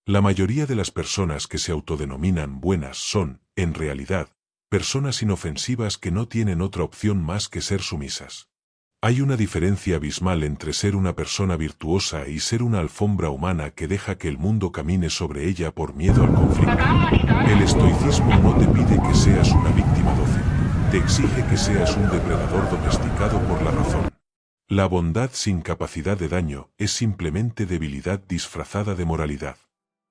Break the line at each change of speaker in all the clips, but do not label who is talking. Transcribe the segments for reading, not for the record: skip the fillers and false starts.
La mayoría de las personas que se autodenominan buenas son, en realidad, personas inofensivas que no tienen otra opción más que ser sumisas. Hay una diferencia abismal entre ser una persona virtuosa y ser una alfombra humana que deja que el mundo camine sobre ella por miedo al conflicto. El estoicismo no te pide que seas una víctima dócil, te exige que seas un depredador domesticado por la razón. La bondad sin capacidad de daño es simplemente debilidad disfrazada de moralidad.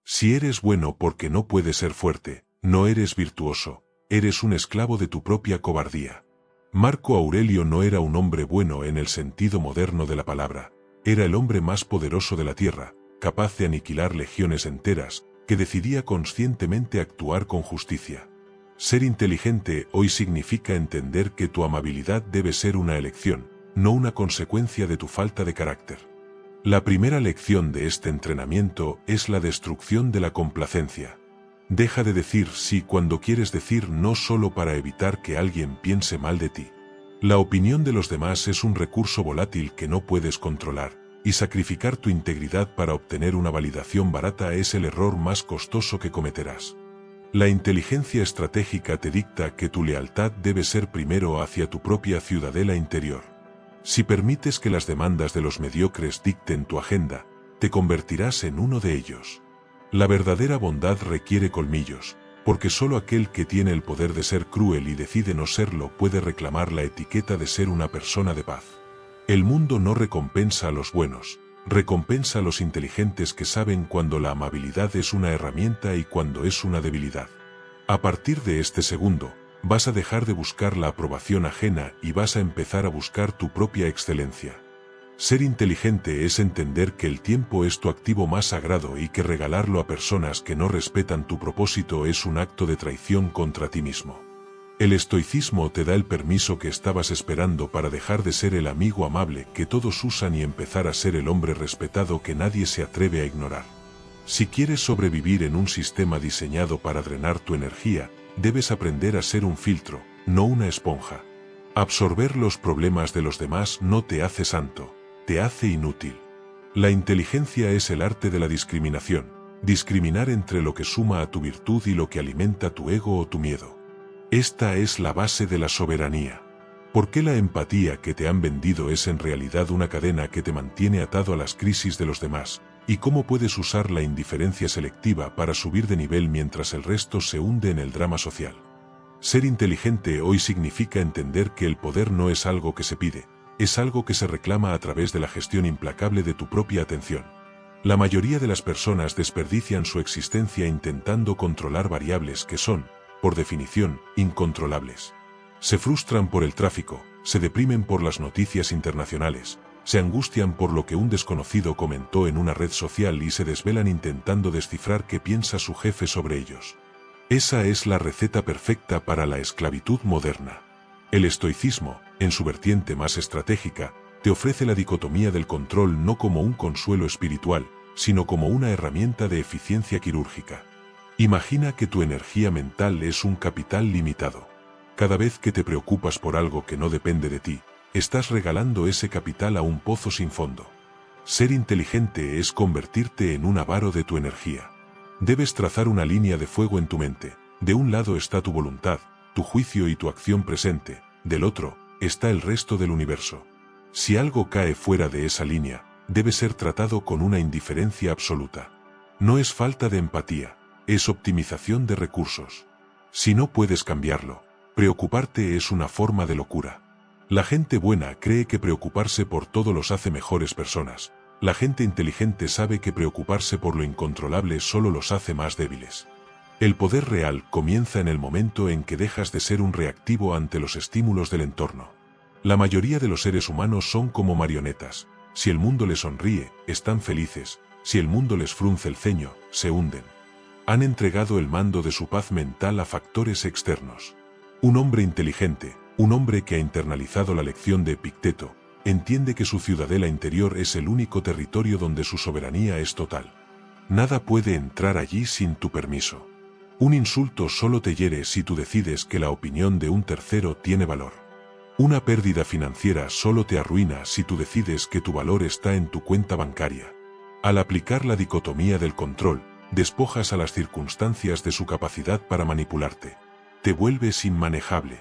Si eres bueno porque no puedes ser fuerte, no eres virtuoso, eres un esclavo de tu propia cobardía. Marco Aurelio no era un hombre bueno en el sentido moderno de la palabra, era el hombre más poderoso de la tierra, capaz de aniquilar legiones enteras, que decidía conscientemente actuar con justicia. Ser inteligente hoy significa entender que tu amabilidad debe ser una elección, no una consecuencia de tu falta de carácter. La primera lección de este entrenamiento es la destrucción de la complacencia. Deja de decir sí cuando quieres decir no solo para evitar que alguien piense mal de ti. La opinión de los demás es un recurso volátil que no puedes controlar, y sacrificar tu integridad para obtener una validación barata es el error más costoso que cometerás. La inteligencia estratégica te dicta que tu lealtad debe ser primero hacia tu propia ciudadela interior. Si permites que las demandas de los mediocres dicten tu agenda, te convertirás en uno de ellos. La verdadera bondad requiere colmillos, porque solo aquel que tiene el poder de ser cruel y decide no serlo puede reclamar la etiqueta de ser una persona de paz. El mundo no recompensa a los buenos, recompensa a los inteligentes que saben cuando la amabilidad es una herramienta y cuando es una debilidad. A partir de este segundo, vas a dejar de buscar la aprobación ajena y vas a empezar a buscar tu propia excelencia. Ser inteligente es entender que el tiempo es tu activo más sagrado y que regalarlo a personas que no respetan tu propósito es un acto de traición contra ti mismo. El estoicismo te da el permiso que estabas esperando para dejar de ser el amigo amable que todos usan y empezar a ser el hombre respetado que nadie se atreve a ignorar. Si quieres sobrevivir en un sistema diseñado para drenar tu energía, debes aprender a ser un filtro, no una esponja. Absorber los problemas de los demás no te hace santo, te hace inútil. La inteligencia es el arte de la discriminación, discriminar entre lo que suma a tu virtud y lo que alimenta tu ego o tu miedo. Esta es la base de la soberanía. ¿Por qué la empatía que te han vendido es en realidad una cadena que te mantiene atado a las crisis de los demás? ¿Y cómo puedes usar la indiferencia selectiva para subir de nivel mientras el resto se hunde en el drama social? Ser inteligente hoy significa entender que el poder no es algo que se pide, es algo que se reclama a través de la gestión implacable de tu propia atención. La mayoría de las personas desperdician su existencia intentando controlar variables que son, por definición, incontrolables. Se frustran por el tráfico, se deprimen por las noticias internacionales, se angustian por lo que un desconocido comentó en una red social y se desvelan intentando descifrar qué piensa su jefe sobre ellos. Esa es la receta perfecta para la esclavitud moderna. El estoicismo, en su vertiente más estratégica, te ofrece la dicotomía del control no como un consuelo espiritual, sino como una herramienta de eficiencia quirúrgica. Imagina que tu energía mental es un capital limitado. Cada vez que te preocupas por algo que no depende de ti, estás regalando ese capital a un pozo sin fondo. Ser inteligente es convertirte en un avaro de tu energía. Debes trazar una línea de fuego en tu mente. De un lado está tu voluntad, tu juicio y tu acción presente, del otro, está el resto del universo. Si algo cae fuera de esa línea, debe ser tratado con una indiferencia absoluta. No es falta de empatía, es optimización de recursos. Si no puedes cambiarlo, preocuparte es una forma de locura. La gente buena cree que preocuparse por todo los hace mejores personas. La gente inteligente sabe que preocuparse por lo incontrolable solo los hace más débiles. El poder real comienza en el momento en que dejas de ser un reactivo ante los estímulos del entorno. La mayoría de los seres humanos son como marionetas. Si el mundo les sonríe, están felices. Si el mundo les frunce el ceño, se hunden. Han entregado el mando de su paz mental a factores externos. Un hombre inteligente, un hombre que ha internalizado la lección de Epicteto, entiende que su ciudadela interior es el único territorio donde su soberanía es total. Nada puede entrar allí sin tu permiso. Un insulto solo te hiere si tú decides que la opinión de un tercero tiene valor. Una pérdida financiera solo te arruina si tú decides que tu valor está en tu cuenta bancaria. Al aplicar la dicotomía del control, despojas a las circunstancias de su capacidad para manipularte. Te vuelves inmanejable.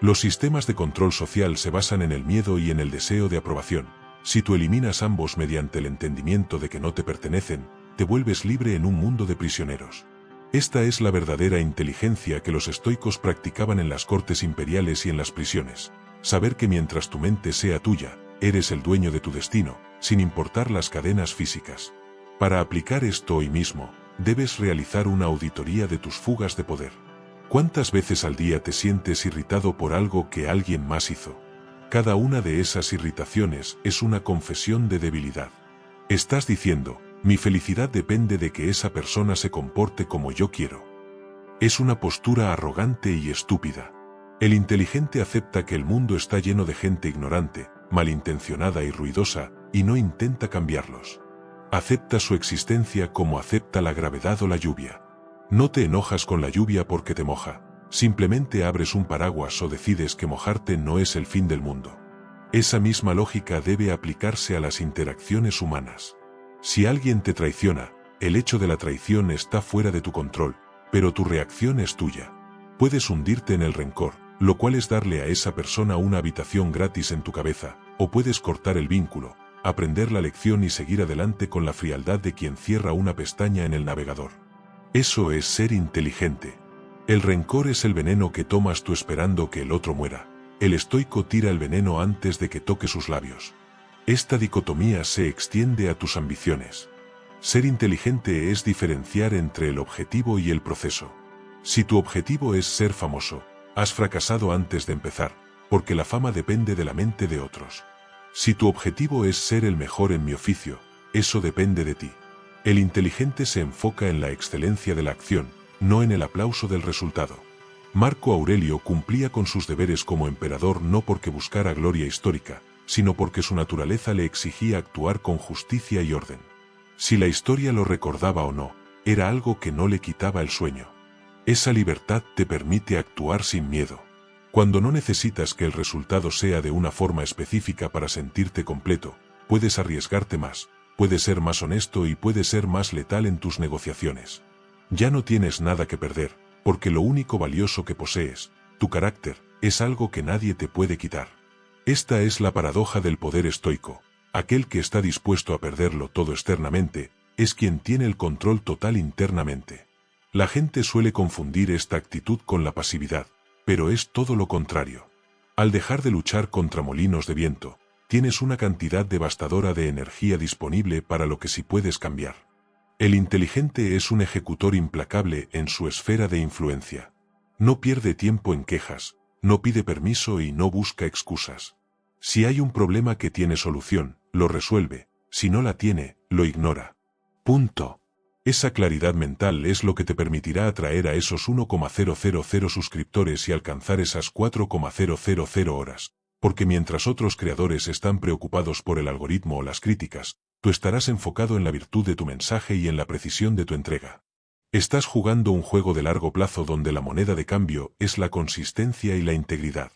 Los sistemas de control social se basan en el miedo y en el deseo de aprobación. Si tú eliminas ambos mediante el entendimiento de que no te pertenecen, te vuelves libre en un mundo de prisioneros. Esta es la verdadera inteligencia que los estoicos practicaban en las cortes imperiales y en las prisiones. Saber que mientras tu mente sea tuya, eres el dueño de tu destino, sin importar las cadenas físicas. Para aplicar esto hoy mismo, debes realizar una auditoría de tus fugas de poder. ¿Cuántas veces al día te sientes irritado por algo que alguien más hizo? Cada una de esas irritaciones es una confesión de debilidad. Estás diciendo, mi felicidad depende de que esa persona se comporte como yo quiero. Es una postura arrogante y estúpida. El inteligente acepta que el mundo está lleno de gente ignorante, malintencionada y ruidosa, y no intenta cambiarlos. Acepta su existencia como acepta la gravedad o la lluvia. No te enojas con la lluvia porque te moja, simplemente abres un paraguas o decides que mojarte no es el fin del mundo. Esa misma lógica debe aplicarse a las interacciones humanas. Si alguien te traiciona, el hecho de la traición está fuera de tu control, pero tu reacción es tuya. Puedes hundirte en el rencor, lo cual es darle a esa persona una habitación gratis en tu cabeza, o puedes cortar el vínculo, aprender la lección y seguir adelante con la frialdad de quien cierra una pestaña en el navegador. Eso es ser inteligente. El rencor es el veneno que tomas tú esperando que el otro muera. El estoico tira el veneno antes de que toque sus labios. Esta dicotomía se extiende a tus ambiciones. Ser inteligente es diferenciar entre el objetivo y el proceso. Si tu objetivo es ser famoso, has fracasado antes de empezar, porque la fama depende de la mente de otros. Si tu objetivo es ser el mejor en mi oficio, eso depende de ti. El inteligente se enfoca en la excelencia de la acción, no en el aplauso del resultado. Marco Aurelio cumplía con sus deberes como emperador no porque buscara gloria histórica, sino porque su naturaleza le exigía actuar con justicia y orden. Si la historia lo recordaba o no, era algo que no le quitaba el sueño. Esa libertad te permite actuar sin miedo. Cuando no necesitas que el resultado sea de una forma específica para sentirte completo, puedes arriesgarte más, puedes ser más honesto y puedes ser más letal en tus negociaciones. Ya no tienes nada que perder, porque lo único valioso que posees, tu carácter, es algo que nadie te puede quitar. Esta es la paradoja del poder estoico. Aquel que está dispuesto a perderlo todo externamente, es quien tiene el control total internamente. La gente suele confundir esta actitud con la pasividad, pero es todo lo contrario. Al dejar de luchar contra molinos de viento, tienes una cantidad devastadora de energía disponible para lo que sí puedes cambiar. El inteligente es un ejecutor implacable en su esfera de influencia. No pierde tiempo en quejas, no pide permiso y no busca excusas. Si hay un problema que tiene solución, lo resuelve, si no la tiene, lo ignora. Punto. Esa claridad mental es lo que te permitirá atraer a esos 1,000 suscriptores y alcanzar esas 4,000 horas, porque mientras otros creadores están preocupados por el algoritmo o las críticas, tú estarás enfocado en la virtud de tu mensaje y en la precisión de tu entrega. Estás jugando un juego de largo plazo donde la moneda de cambio es la consistencia y la integridad.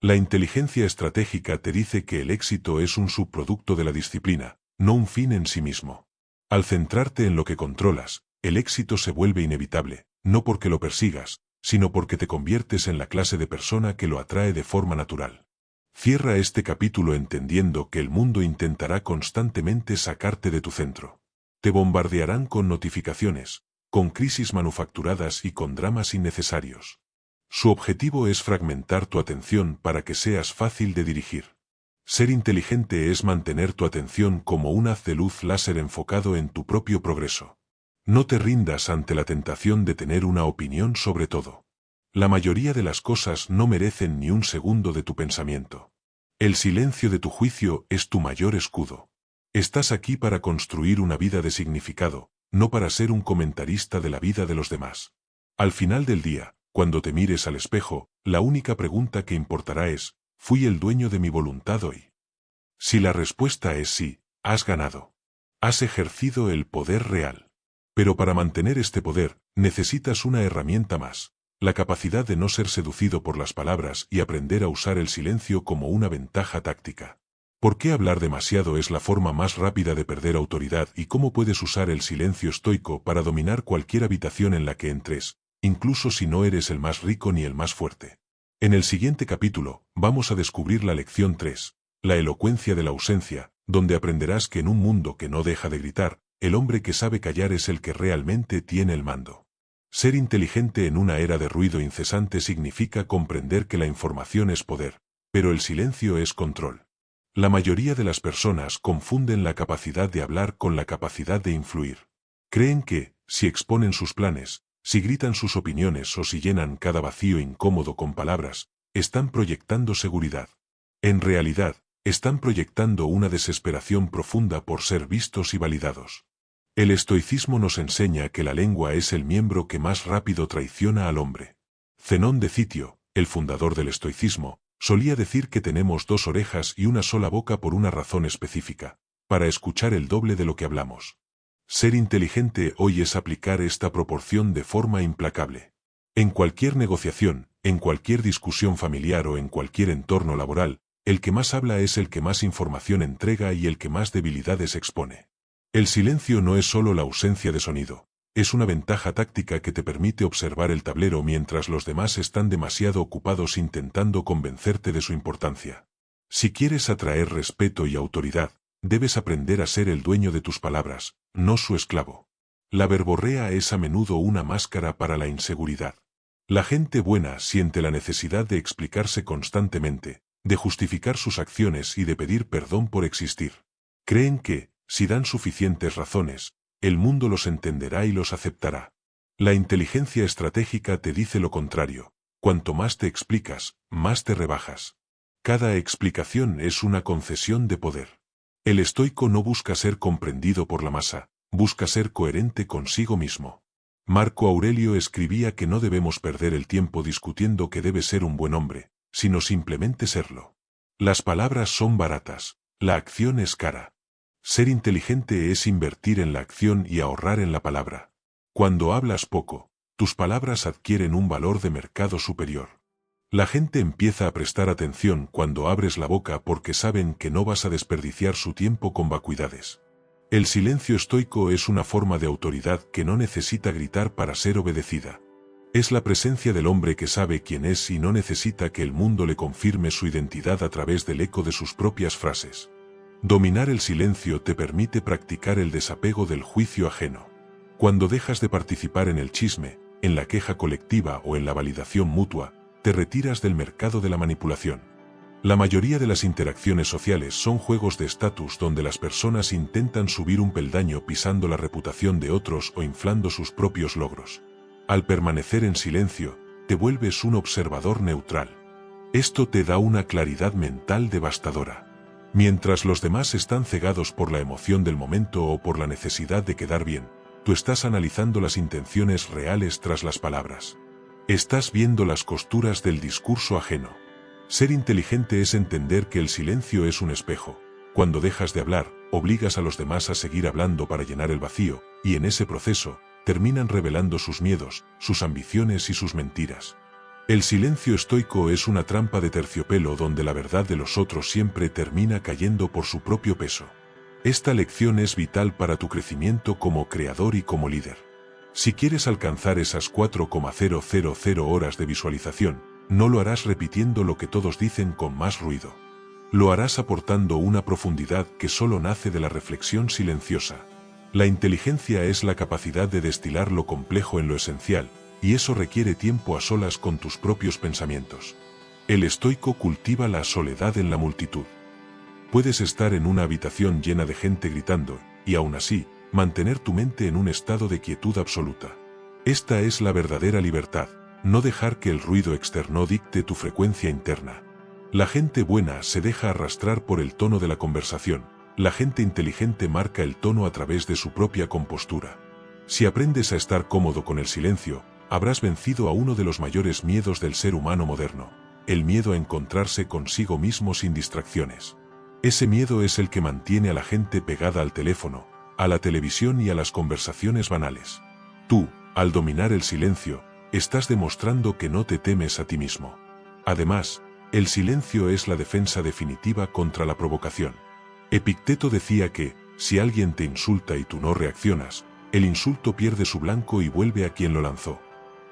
La inteligencia estratégica te dice que el éxito es un subproducto de la disciplina, no un fin en sí mismo. Al centrarte en lo que controlas, el éxito se vuelve inevitable, no porque lo persigas, sino porque te conviertes en la clase de persona que lo atrae de forma natural. Cierra este capítulo entendiendo que el mundo intentará constantemente sacarte de tu centro. Te bombardearán con notificaciones, con crisis manufacturadas y con dramas innecesarios. Su objetivo es fragmentar tu atención para que seas fácil de dirigir. Ser inteligente es mantener tu atención como un haz de luz láser enfocado en tu propio progreso. No te rindas ante la tentación de tener una opinión sobre todo. La mayoría de las cosas no merecen ni un segundo de tu pensamiento. El silencio de tu juicio es tu mayor escudo. Estás aquí para construir una vida de significado, no para ser un comentarista de la vida de los demás. Al final del día, cuando te mires al espejo, la única pregunta que importará es, ¿fui el dueño de mi voluntad hoy? Si la respuesta es sí, has ganado. Has ejercido el poder real. Pero para mantener este poder, necesitas una herramienta más, la capacidad de no ser seducido por las palabras y aprender a usar el silencio como una ventaja táctica. ¿Por qué hablar demasiado es la forma más rápida de perder autoridad y cómo puedes usar el silencio estoico para dominar cualquier habitación en la que entres, incluso si no eres el más rico ni el más fuerte? En el siguiente capítulo, vamos a descubrir la lección 3, la elocuencia de la ausencia, donde aprenderás que en un mundo que no deja de gritar, el hombre que sabe callar es el que realmente tiene el mando. Ser inteligente en una era de ruido incesante significa comprender que la información es poder, pero el silencio es control. La mayoría de las personas confunden la capacidad de hablar con la capacidad de influir. Creen que, si exponen sus planes, si gritan sus opiniones o si llenan cada vacío incómodo con palabras, están proyectando seguridad. En realidad, están proyectando una desesperación profunda por ser vistos y validados. El estoicismo nos enseña que la lengua es el miembro que más rápido traiciona al hombre. Zenón de Citio, el fundador del estoicismo, solía decir que tenemos 2 orejas y una sola boca por una razón específica, para escuchar el doble de lo que hablamos. Ser inteligente hoy es aplicar esta proporción de forma implacable. En cualquier negociación, en cualquier discusión familiar o en cualquier entorno laboral, el que más habla es el que más información entrega y el que más debilidades expone. El silencio no es solo la ausencia de sonido. Es una ventaja táctica que te permite observar el tablero mientras los demás están demasiado ocupados intentando convencerte de su importancia. Si quieres atraer respeto y autoridad, debes aprender a ser el dueño de tus palabras, no su esclavo. La verborrea es a menudo una máscara para la inseguridad. La gente buena siente la necesidad de explicarse constantemente, de justificar sus acciones y de pedir perdón por existir. Creen que, si dan suficientes razones, el mundo los entenderá y los aceptará. La inteligencia estratégica te dice lo contrario. Cuanto más te explicas, más te rebajas. Cada explicación es una concesión de poder. El estoico no busca ser comprendido por la masa, busca ser coherente consigo mismo. Marco Aurelio escribía que no debemos perder el tiempo discutiendo que debe ser un buen hombre, sino simplemente serlo. Las palabras son baratas, la acción es cara. Ser inteligente es invertir en la acción y ahorrar en la palabra. Cuando hablas poco, tus palabras adquieren un valor de mercado superior. La gente empieza a prestar atención cuando abres la boca porque saben que no vas a desperdiciar su tiempo con vacuidades. El silencio estoico es una forma de autoridad que no necesita gritar para ser obedecida. Es la presencia del hombre que sabe quién es y no necesita que el mundo le confirme su identidad a través del eco de sus propias frases. Dominar el silencio te permite practicar el desapego del juicio ajeno. Cuando dejas de participar en el chisme, en la queja colectiva o en la validación mutua, te retiras del mercado de la manipulación. La mayoría de las interacciones sociales son juegos de estatus donde las personas intentan subir un peldaño pisando la reputación de otros o inflando sus propios logros. Al permanecer en silencio, te vuelves un observador neutral. Esto te da una claridad mental devastadora. Mientras los demás están cegados por la emoción del momento o por la necesidad de quedar bien, tú estás analizando las intenciones reales tras las palabras. Estás viendo las costuras del discurso ajeno. Ser inteligente es entender que el silencio es un espejo. Cuando dejas de hablar, obligas a los demás a seguir hablando para llenar el vacío, y en ese proceso, terminan revelando sus miedos, sus ambiciones y sus mentiras. El silencio estoico es una trampa de terciopelo donde la verdad de los otros siempre termina cayendo por su propio peso. Esta lección es vital para tu crecimiento como creador y como líder. Si quieres alcanzar esas 4,000 horas de visualización, no lo harás repitiendo lo que todos dicen con más ruido. Lo harás aportando una profundidad que solo nace de la reflexión silenciosa. La inteligencia es la capacidad de destilar lo complejo en lo esencial, y eso requiere tiempo a solas con tus propios pensamientos. El estoico cultiva la soledad en la multitud. Puedes estar en una habitación llena de gente gritando, y aún así, mantener tu mente en un estado de quietud absoluta. Esta es la verdadera libertad, no dejar que el ruido externo dicte tu frecuencia interna. La gente buena se deja arrastrar por el tono de la conversación, la gente inteligente marca el tono a través de su propia compostura. Si aprendes a estar cómodo con el silencio, habrás vencido a uno de los mayores miedos del ser humano moderno, el miedo a encontrarse consigo mismo sin distracciones. Ese miedo es el que mantiene a la gente pegada al teléfono, a la televisión y a las conversaciones banales. Tú, al dominar el silencio, estás demostrando que no te temes a ti mismo. Además, El silencio es la defensa definitiva contra la provocación. Epicteto decía que, si alguien te insulta y tú no reaccionas, el insulto pierde su blanco y vuelve a quien lo lanzó.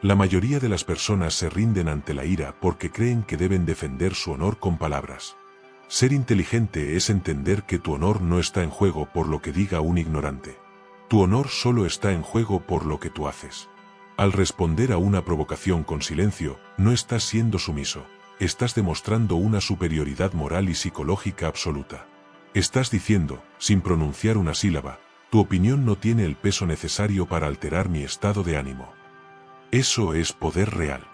La mayoría de las personas se rinden ante la ira porque creen que deben defender su honor con palabras. Ser inteligente es entender que tu honor no está en juego por lo que diga un ignorante. Tu honor solo está en juego por lo que tú haces. Al responder a una provocación con silencio, no estás siendo sumiso, estás demostrando una superioridad moral y psicológica absoluta. Estás diciendo, sin pronunciar una sílaba, tu opinión no tiene el peso necesario para alterar mi estado de ánimo. Eso es poder real.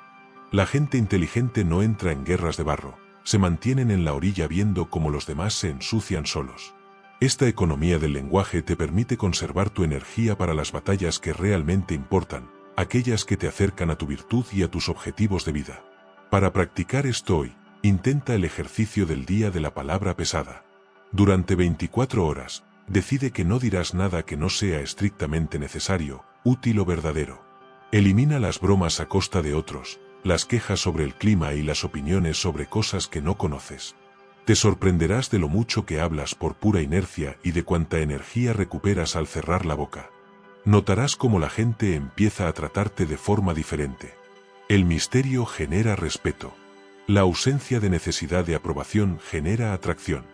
La gente inteligente no entra en guerras de barro, se mantienen en la orilla viendo cómo los demás se ensucian solos. Esta economía del lenguaje te permite conservar tu energía para las batallas que realmente importan, aquellas que te acercan a tu virtud y a tus objetivos de vida. Para practicar esto hoy, intenta el ejercicio del día de la palabra pesada. Durante 24 horas, decide que no dirás nada que no sea estrictamente necesario, útil o verdadero. Elimina las bromas a costa de otros, las quejas sobre el clima y las opiniones sobre cosas que no conoces. Te sorprenderás de lo mucho que hablas por pura inercia y de cuánta energía recuperas al cerrar la boca. Notarás cómo la gente empieza a tratarte de forma diferente. El misterio genera respeto. La ausencia de necesidad de aprobación genera atracción.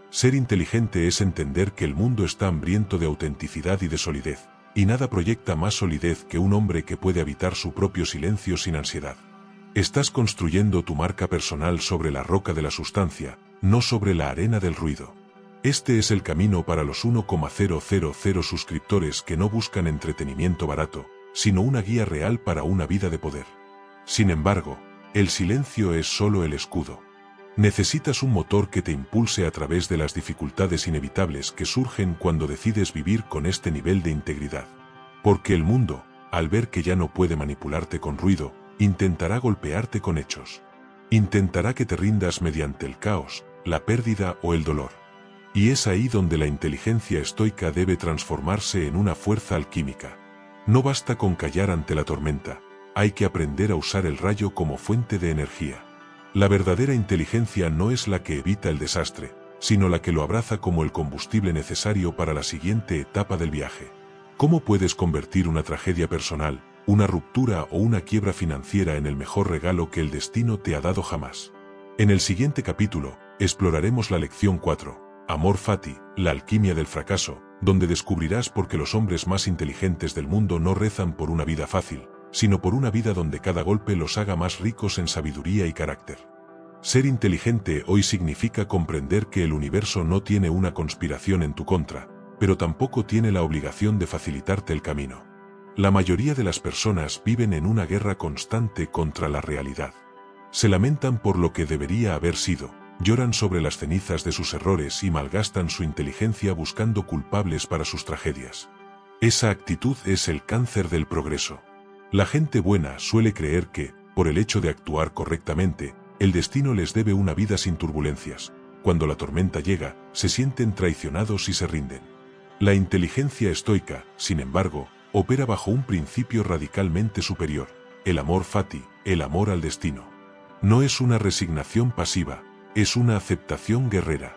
Ser inteligente es entender que el mundo está hambriento de autenticidad y de solidez, y nada proyecta más solidez que un hombre que puede habitar su propio silencio sin ansiedad. Estás construyendo tu marca personal sobre la roca de la sustancia, no sobre la arena del ruido. Este es el camino para los 1,000 suscriptores que no buscan entretenimiento barato, sino una guía real para una vida de poder. Sin embargo, el silencio es solo el escudo. Necesitas un motor que te impulse a través de las dificultades inevitables que surgen cuando decides vivir con este nivel de integridad. Porque el mundo, al ver que ya no puede manipularte con ruido, intentará golpearte con hechos. Intentará que te rindas mediante el caos, la pérdida o el dolor. Y es ahí donde la inteligencia estoica debe transformarse en una fuerza alquímica. No basta con callar ante la tormenta, hay que aprender a usar el rayo como fuente de energía. La verdadera inteligencia no es la que evita el desastre, sino la que lo abraza como el combustible necesario para la siguiente etapa del viaje. ¿Cómo puedes convertir una tragedia personal, una ruptura o una quiebra financiera en el mejor regalo que el destino te ha dado jamás? En el siguiente capítulo, exploraremos la lección 4, Amor Fati, la alquimia del fracaso, donde descubrirás por qué los hombres más inteligentes del mundo no rezan por una vida fácil, sino por una vida donde cada golpe los haga más ricos en sabiduría y carácter. Ser inteligente hoy significa comprender que el universo no tiene una conspiración en tu contra, pero tampoco tiene la obligación de facilitarte el camino. La mayoría de las personas viven en una guerra constante contra la realidad. Se lamentan por lo que debería haber sido, lloran sobre las cenizas de sus errores y malgastan su inteligencia buscando culpables para sus tragedias. Esa actitud es el cáncer del progreso. La gente buena suele creer que, por el hecho de actuar correctamente, el destino les debe una vida sin turbulencias. Cuando la tormenta llega, se sienten traicionados y se rinden. La inteligencia estoica, sin embargo, opera bajo un principio radicalmente superior, el amor fati, el amor al destino. No es una resignación pasiva, es una aceptación guerrera.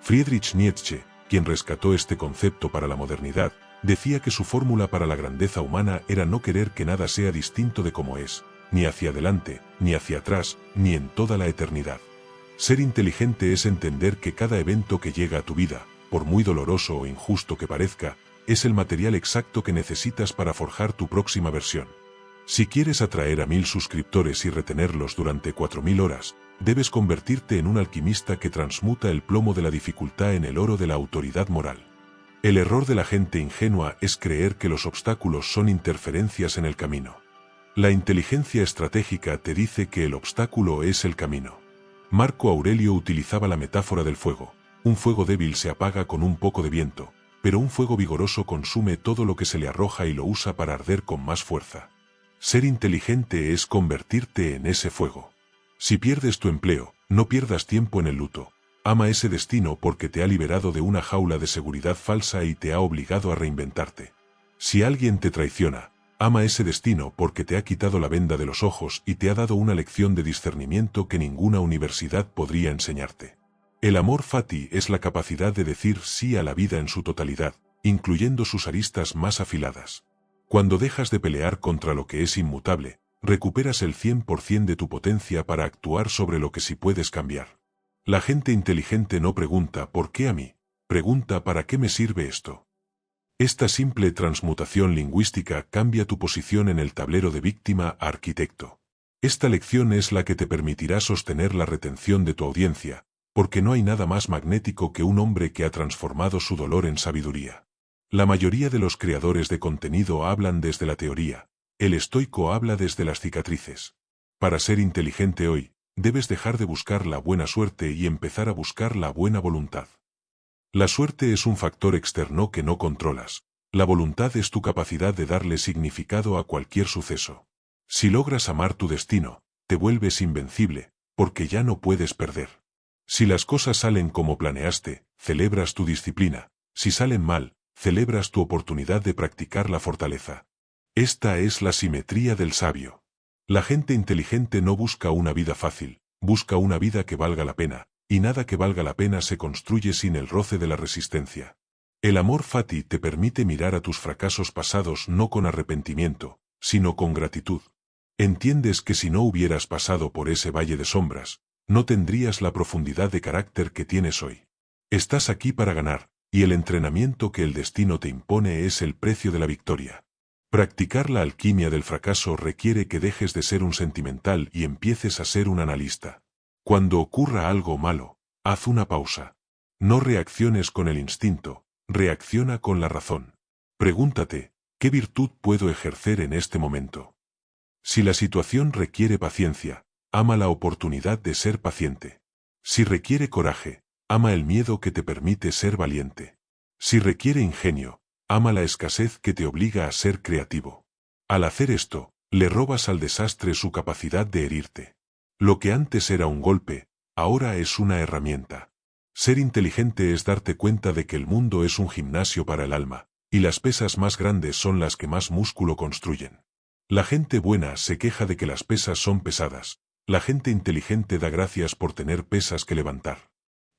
Friedrich Nietzsche, quien rescató este concepto para la modernidad, decía que su fórmula para la grandeza humana era no querer que nada sea distinto de como es, ni hacia adelante, ni hacia atrás, ni en toda la eternidad. Ser inteligente es entender que cada evento que llega a tu vida, por muy doloroso o injusto que parezca, es el material exacto que necesitas para forjar tu próxima versión. Si quieres atraer a 1000 suscriptores y retenerlos durante 4000 horas, debes convertirte en un alquimista que transmuta el plomo de la dificultad en el oro de la autoridad moral. El error de la gente ingenua es creer que los obstáculos son interferencias en el camino. La inteligencia estratégica te dice que el obstáculo es el camino. Marco Aurelio utilizaba la metáfora del fuego. Un fuego débil se apaga con un poco de viento, pero un fuego vigoroso consume todo lo que se le arroja y lo usa para arder con más fuerza. Ser inteligente es convertirte en ese fuego. Si pierdes tu empleo, no pierdas tiempo en el luto. Ama ese destino porque te ha liberado de una jaula de seguridad falsa y te ha obligado a reinventarte. Si alguien te traiciona, Ama ese destino porque te ha quitado la venda de los ojos y te ha dado una lección de discernimiento que ninguna universidad podría enseñarte. El amor fati es la capacidad de decir sí a la vida en su totalidad, incluyendo sus aristas más afiladas. Cuando dejas de pelear contra lo que es inmutable, recuperas el 100% de tu potencia para actuar sobre lo que sí puedes cambiar. La gente inteligente no pregunta ¿por qué a mí? Pregunta ¿para qué me sirve esto? Esta simple transmutación lingüística cambia tu posición en el tablero de víctima a arquitecto. Esta lección es la que te permitirá sostener la retención de tu audiencia, porque no hay nada más magnético que un hombre que ha transformado su dolor en sabiduría. La mayoría de los creadores de contenido hablan desde la teoría, el estoico habla desde las cicatrices. Para ser inteligente hoy, debes dejar de buscar la buena suerte y empezar a buscar la buena voluntad. La suerte es un factor externo que no controlas. La voluntad es tu capacidad de darle significado a cualquier suceso. Si logras amar tu destino, te vuelves invencible, porque ya no puedes perder. Si las cosas salen como planeaste, celebras tu disciplina. Si salen mal, celebras tu oportunidad de practicar la fortaleza. Esta es la simetría del sabio. La gente inteligente no busca una vida fácil, busca una vida que valga la pena. Y nada que valga la pena se construye sin el roce de la resistencia. El amor fati te permite mirar a tus fracasos pasados no con arrepentimiento, sino con gratitud. Entiendes que si no hubieras pasado por ese valle de sombras, no tendrías la profundidad de carácter que tienes hoy. Estás aquí para ganar, y el entrenamiento que el destino te impone es el precio de la victoria. Practicar la alquimia del fracaso requiere que dejes de ser un sentimental y empieces a ser un analista. Cuando ocurra algo malo, haz una pausa. No reacciones con el instinto, reacciona con la razón. Pregúntate, ¿qué virtud puedo ejercer en este momento? Si la situación requiere paciencia, ama la oportunidad de ser paciente. Si requiere coraje, ama el miedo que te permite ser valiente. Si requiere ingenio, ama la escasez que te obliga a ser creativo. Al hacer esto, le robas al desastre su capacidad de herirte. Lo que antes era un golpe, ahora es una herramienta. Ser inteligente es darte cuenta de que el mundo es un gimnasio para el alma, y las pesas más grandes son las que más músculo construyen. La gente buena se queja de que las pesas son pesadas, la gente inteligente da gracias por tener pesas que levantar.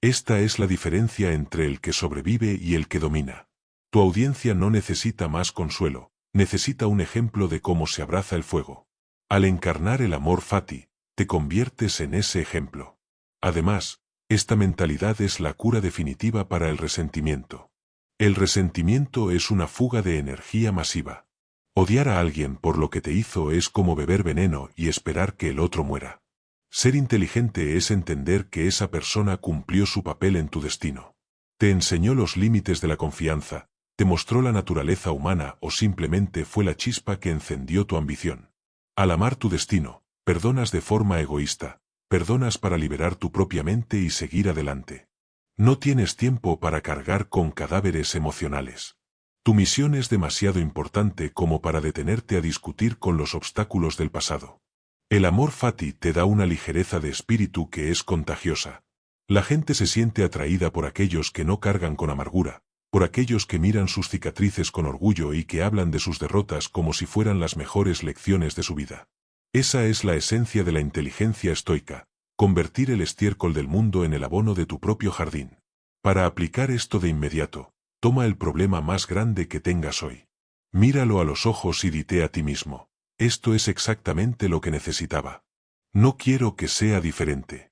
Esta es la diferencia entre el que sobrevive y el que domina. Tu audiencia no necesita más consuelo, necesita un ejemplo de cómo se abraza el fuego. Al encarnar el amor fati, te conviertes en ese ejemplo. Además, esta mentalidad es la cura definitiva para el resentimiento. El resentimiento es una fuga de energía masiva. Odiar a alguien por lo que te hizo es como beber veneno y esperar que el otro muera. Ser inteligente es entender que esa persona cumplió su papel en tu destino. Te enseñó los límites de la confianza, te mostró la naturaleza humana o simplemente fue la chispa que encendió tu ambición. Al amar tu destino, perdonas de forma egoísta, perdonas para liberar tu propia mente y seguir adelante. No tienes tiempo para cargar con cadáveres emocionales. Tu misión es demasiado importante como para detenerte a discutir con los obstáculos del pasado. El amor fati te da una ligereza de espíritu que es contagiosa. La gente se siente atraída por aquellos que no cargan con amargura, por aquellos que miran sus cicatrices con orgullo y que hablan de sus derrotas como si fueran las mejores lecciones de su vida. Esa es la esencia de la inteligencia estoica, convertir el estiércol del mundo en el abono de tu propio jardín. Para aplicar esto de inmediato, toma el problema más grande que tengas hoy. Míralo a los ojos y dite a ti mismo, esto es exactamente lo que necesitaba. No quiero que sea diferente.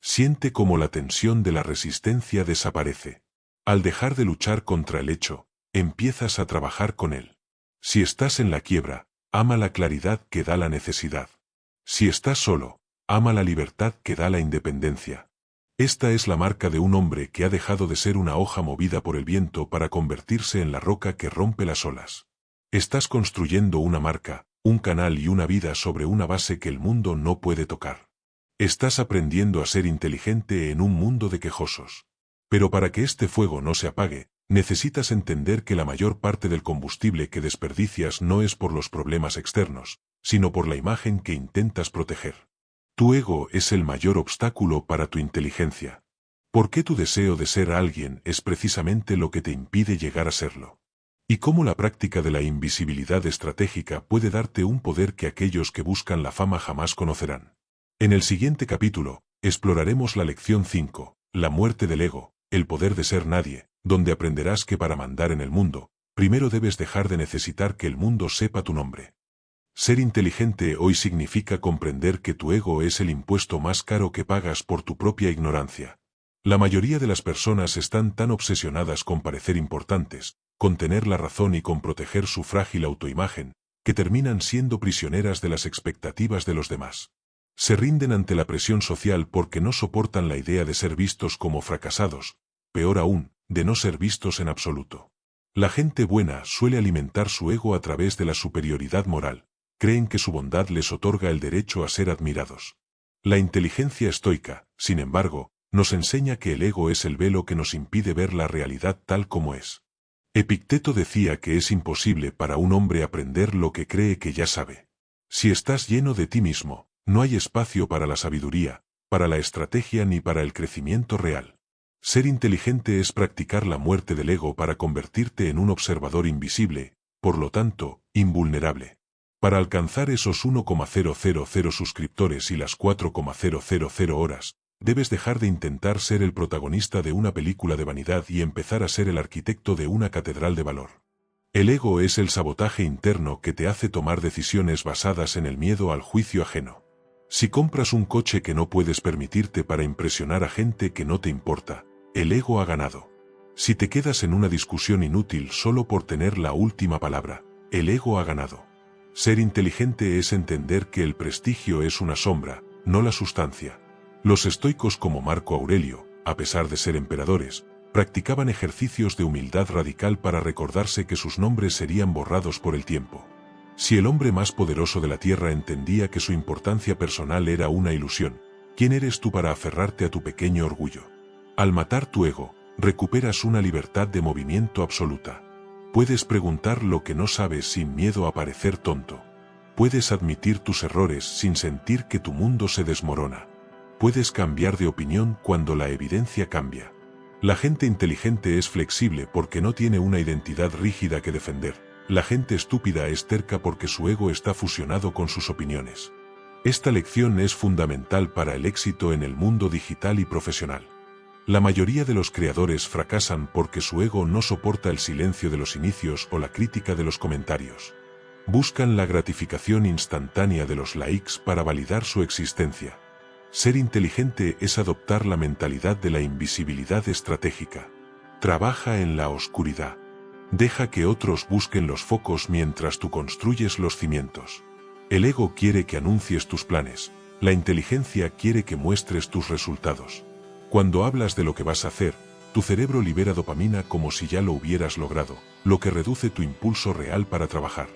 Siente cómo la tensión de la resistencia desaparece. Al dejar de luchar contra el hecho, empiezas a trabajar con él. Si estás en la quiebra, ama la claridad que da la necesidad. Si estás solo, ama la libertad que da la independencia. Esta es la marca de un hombre que ha dejado de ser una hoja movida por el viento para convertirse en la roca que rompe las olas. Estás construyendo una marca, un canal y una vida sobre una base que el mundo no puede tocar. Estás aprendiendo a ser inteligente en un mundo de quejosos. Pero para que este fuego no se apague, necesitas entender que la mayor parte del combustible que desperdicias no es por los problemas externos, sino por la imagen que intentas proteger. Tu ego es el mayor obstáculo para tu inteligencia. ¿Por qué tu deseo de ser alguien es precisamente lo que te impide llegar a serlo? y cómo la práctica de la invisibilidad estratégica puede darte un poder que aquellos que buscan la fama jamás conocerán. En el siguiente capítulo, exploraremos la lección 5, la muerte del ego, el poder de ser nadie, donde aprenderás que para mandar en el mundo, primero debes dejar de necesitar que el mundo sepa tu nombre. Ser inteligente hoy significa comprender que tu ego es el impuesto más caro que pagas por tu propia ignorancia. La mayoría de las personas están tan obsesionadas con parecer importantes, con tener la razón y con proteger su frágil autoimagen, que terminan siendo prisioneras de las expectativas de los demás. Se rinden ante la presión social porque no soportan la idea de ser vistos como fracasados, peor aún, de no ser vistos en absoluto. La gente buena suele alimentar su ego a través de la superioridad moral. Creen que su bondad les otorga el derecho a ser admirados. La inteligencia estoica, sin embargo, nos enseña que el ego es el velo que nos impide ver la realidad tal como es. Epicteto decía que es imposible para un hombre aprender lo que cree que ya sabe. Si estás lleno de ti mismo, no hay espacio para la sabiduría, para la estrategia ni para el crecimiento real. Ser inteligente es practicar la muerte del ego para convertirte en un observador invisible, por lo tanto, invulnerable. Para alcanzar esos 1,000 suscriptores y las 4,000 horas, debes dejar de intentar ser el protagonista de una película de vanidad y empezar a ser el arquitecto de una catedral de valor. El ego es el sabotaje interno que te hace tomar decisiones basadas en el miedo al juicio ajeno. Si compras un coche que no puedes permitirte para impresionar a gente que no te importa, el ego ha ganado. Si te quedas en una discusión inútil solo por tener la última palabra, el ego ha ganado. Ser inteligente es entender que el prestigio es una sombra, no la sustancia. Los estoicos como Marco Aurelio, a pesar de ser emperadores, practicaban ejercicios de humildad radical para recordarse que sus nombres serían borrados por el tiempo. Si el hombre más poderoso de la tierra entendía que su importancia personal era una ilusión, ¿quién eres tú para aferrarte a tu pequeño orgullo? Al matar tu ego, recuperas una libertad de movimiento absoluta. Puedes preguntar lo que no sabes sin miedo a parecer tonto. Puedes admitir tus errores sin sentir que tu mundo se desmorona. Puedes cambiar de opinión cuando la evidencia cambia. La gente inteligente es flexible porque no tiene una identidad rígida que defender. La gente estúpida es terca porque su ego está fusionado con sus opiniones. Esta lección es fundamental para el éxito en el mundo digital y profesional. La mayoría de los creadores fracasan porque su ego no soporta el silencio de los inicios o la crítica de los comentarios. Buscan la gratificación instantánea de los likes para validar su existencia. Ser inteligente es adoptar la mentalidad de la invisibilidad estratégica. Trabaja en la oscuridad. Deja que otros busquen los focos mientras tú construyes los cimientos. El ego quiere que anuncies tus planes. La inteligencia quiere que muestres tus resultados. Cuando hablas de lo que vas a hacer, tu cerebro libera dopamina como si ya lo hubieras logrado, lo que reduce tu impulso real para trabajar.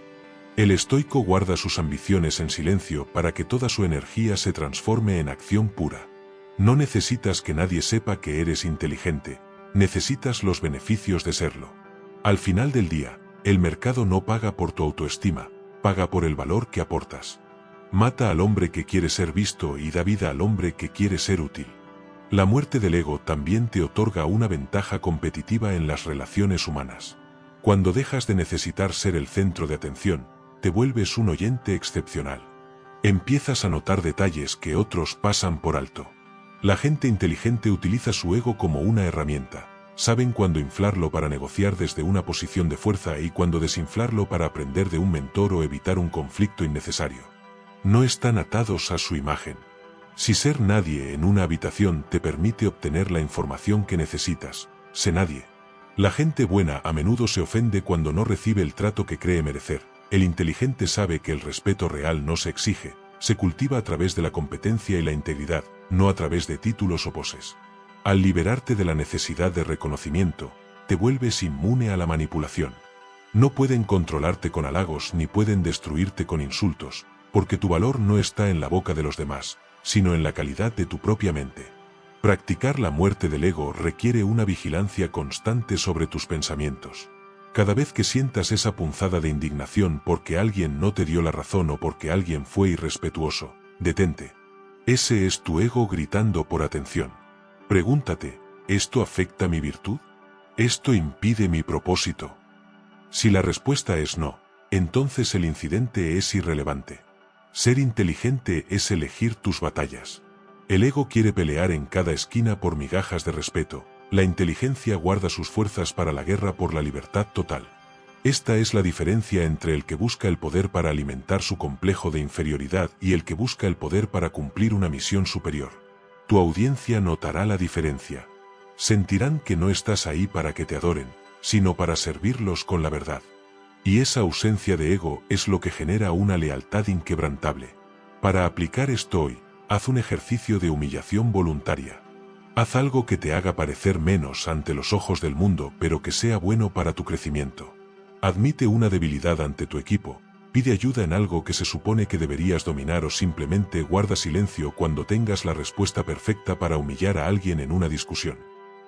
El estoico guarda sus ambiciones en silencio para que toda su energía se transforme en acción pura. No necesitas que nadie sepa que eres inteligente, necesitas los beneficios de serlo. Al final del día, el mercado no paga por tu autoestima, paga por el valor que aportas. Mata al hombre que quiere ser visto y da vida al hombre que quiere ser útil. La muerte del ego también te otorga una ventaja competitiva en las relaciones humanas. Cuando dejas de necesitar ser el centro de atención, te vuelves un oyente excepcional. Empiezas a notar detalles que otros pasan por alto. La gente inteligente utiliza su ego como una herramienta. Saben cuándo inflarlo para negociar desde una posición de fuerza y cuándo desinflarlo para aprender de un mentor o evitar un conflicto innecesario. No están atados a su imagen. Si ser nadie en una habitación te permite obtener la información que necesitas, sé nadie. La gente buena a menudo se ofende cuando no recibe el trato que cree merecer. El inteligente sabe que el respeto real no se exige, se cultiva a través de la competencia y la integridad, no a través de títulos o poses. Al liberarte de la necesidad de reconocimiento, te vuelves inmune a la manipulación. No pueden controlarte con halagos ni pueden destruirte con insultos, porque tu valor no está en la boca de los demás, sino en la calidad de tu propia mente. Practicar la muerte del ego requiere una vigilancia constante sobre tus pensamientos. Cada vez que sientas esa punzada de indignación porque alguien no te dio la razón o porque alguien fue irrespetuoso, detente. Ese es tu ego gritando por atención. Pregúntate, ¿esto afecta mi virtud? ¿Esto impide mi propósito? Si la respuesta es no, entonces el incidente es irrelevante. Ser inteligente es elegir tus batallas. El ego quiere pelear en cada esquina por migajas de respeto. La inteligencia guarda sus fuerzas para la guerra por la libertad total. Esta es la diferencia entre el que busca el poder para alimentar su complejo de inferioridad y el que busca el poder para cumplir una misión superior. Tu audiencia notará la diferencia. Sentirán que no estás ahí para que te adoren, sino para servirlos con la verdad. Y esa ausencia de ego es lo que genera una lealtad inquebrantable. Para aplicar esto hoy, haz un ejercicio de humillación voluntaria. Haz algo que te haga parecer menos ante los ojos del mundo, pero que sea bueno para tu crecimiento. Admite una debilidad ante tu equipo, pide ayuda en algo que se supone que deberías dominar o simplemente guarda silencio cuando tengas la respuesta perfecta para humillar a alguien en una discusión.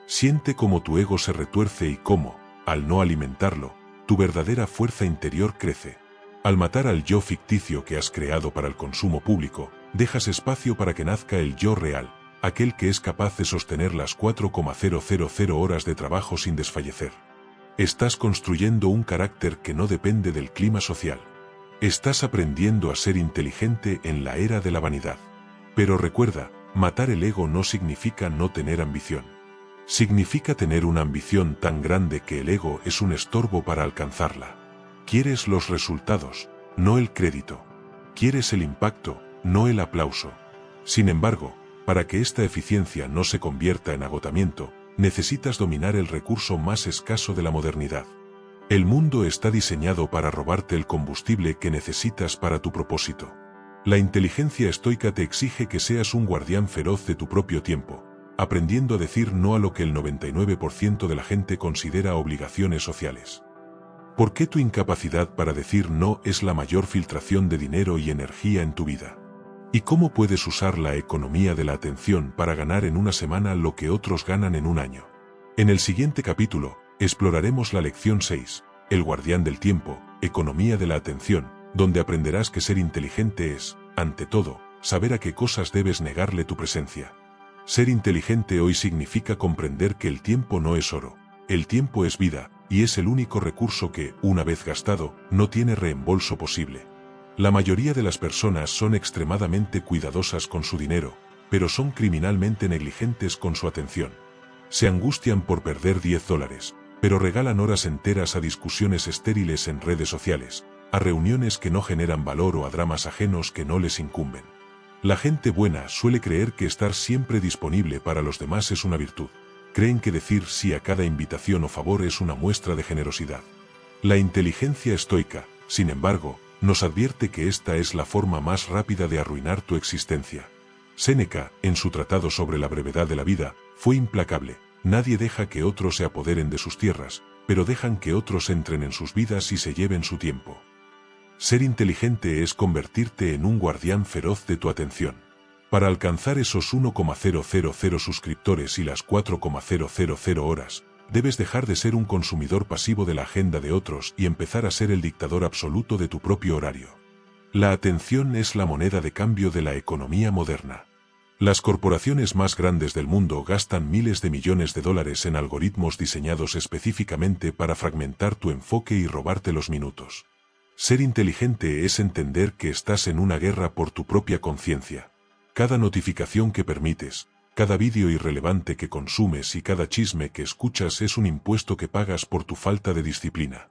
Siente cómo tu ego se retuerce y cómo, al no alimentarlo, tu verdadera fuerza interior crece. Al matar al yo ficticio que has creado para el consumo público, dejas espacio para que nazca el yo real, aquel que es capaz de sostener las 4,000 horas de trabajo sin desfallecer. Estás construyendo un carácter que no depende del clima social. Estás aprendiendo a ser inteligente en la era de la vanidad. Pero recuerda, matar el ego no significa no tener ambición. Significa tener una ambición tan grande que el ego es un estorbo para alcanzarla. Quieres los resultados, no el crédito. Quieres el impacto, no el aplauso. Sin embargo, para que esta eficiencia no se convierta en agotamiento, necesitas dominar el recurso más escaso de la modernidad. El mundo está diseñado para robarte el combustible que necesitas para tu propósito. La inteligencia estoica te exige que seas un guardián feroz de tu propio tiempo, aprendiendo a decir no a lo que el 99% de la gente considera obligaciones sociales. ¿Por qué tu incapacidad para decir no es la mayor filtración de dinero y energía en tu vida? ¿Y cómo puedes usar la economía de la atención para ganar en una semana lo que otros ganan en un año? En el siguiente capítulo, exploraremos la lección 6, el guardián del tiempo, economía de la atención, donde aprenderás que ser inteligente es, ante todo, saber a qué cosas debes negarle tu presencia. Ser inteligente hoy significa comprender que el tiempo no es oro, el tiempo es vida, y es el único recurso que, una vez gastado, no tiene reembolso posible. La mayoría de las personas son extremadamente cuidadosas con su dinero, pero son criminalmente negligentes con su atención. Se angustian por perder $10, pero regalan horas enteras a discusiones estériles en redes sociales, a reuniones que no generan valor o a dramas ajenos que no les incumben. La gente buena suele creer que estar siempre disponible para los demás es una virtud. Creen que decir sí a cada invitación o favor es una muestra de generosidad. La inteligencia estoica, sin embargo, nos advierte que esta es la forma más rápida de arruinar tu existencia. Séneca, en su tratado sobre la brevedad de la vida, fue implacable. Nadie deja que otros se apoderen de sus tierras, pero dejan que otros entren en sus vidas y se lleven su tiempo. Ser inteligente es convertirte en un guardián feroz de tu atención. Para alcanzar esos 1,000 suscriptores y las 4,000 horas, debes dejar de ser un consumidor pasivo de la agenda de otros y empezar a ser el dictador absoluto de tu propio horario. La atención es la moneda de cambio de la economía moderna. Las corporaciones más grandes del mundo gastan miles de millones de dólares en algoritmos diseñados específicamente para fragmentar tu enfoque y robarte los minutos. Ser inteligente es entender que estás en una guerra por tu propia conciencia. Cada notificación que permites, cada vídeo irrelevante que consumes y cada chisme que escuchas es un impuesto que pagas por tu falta de disciplina.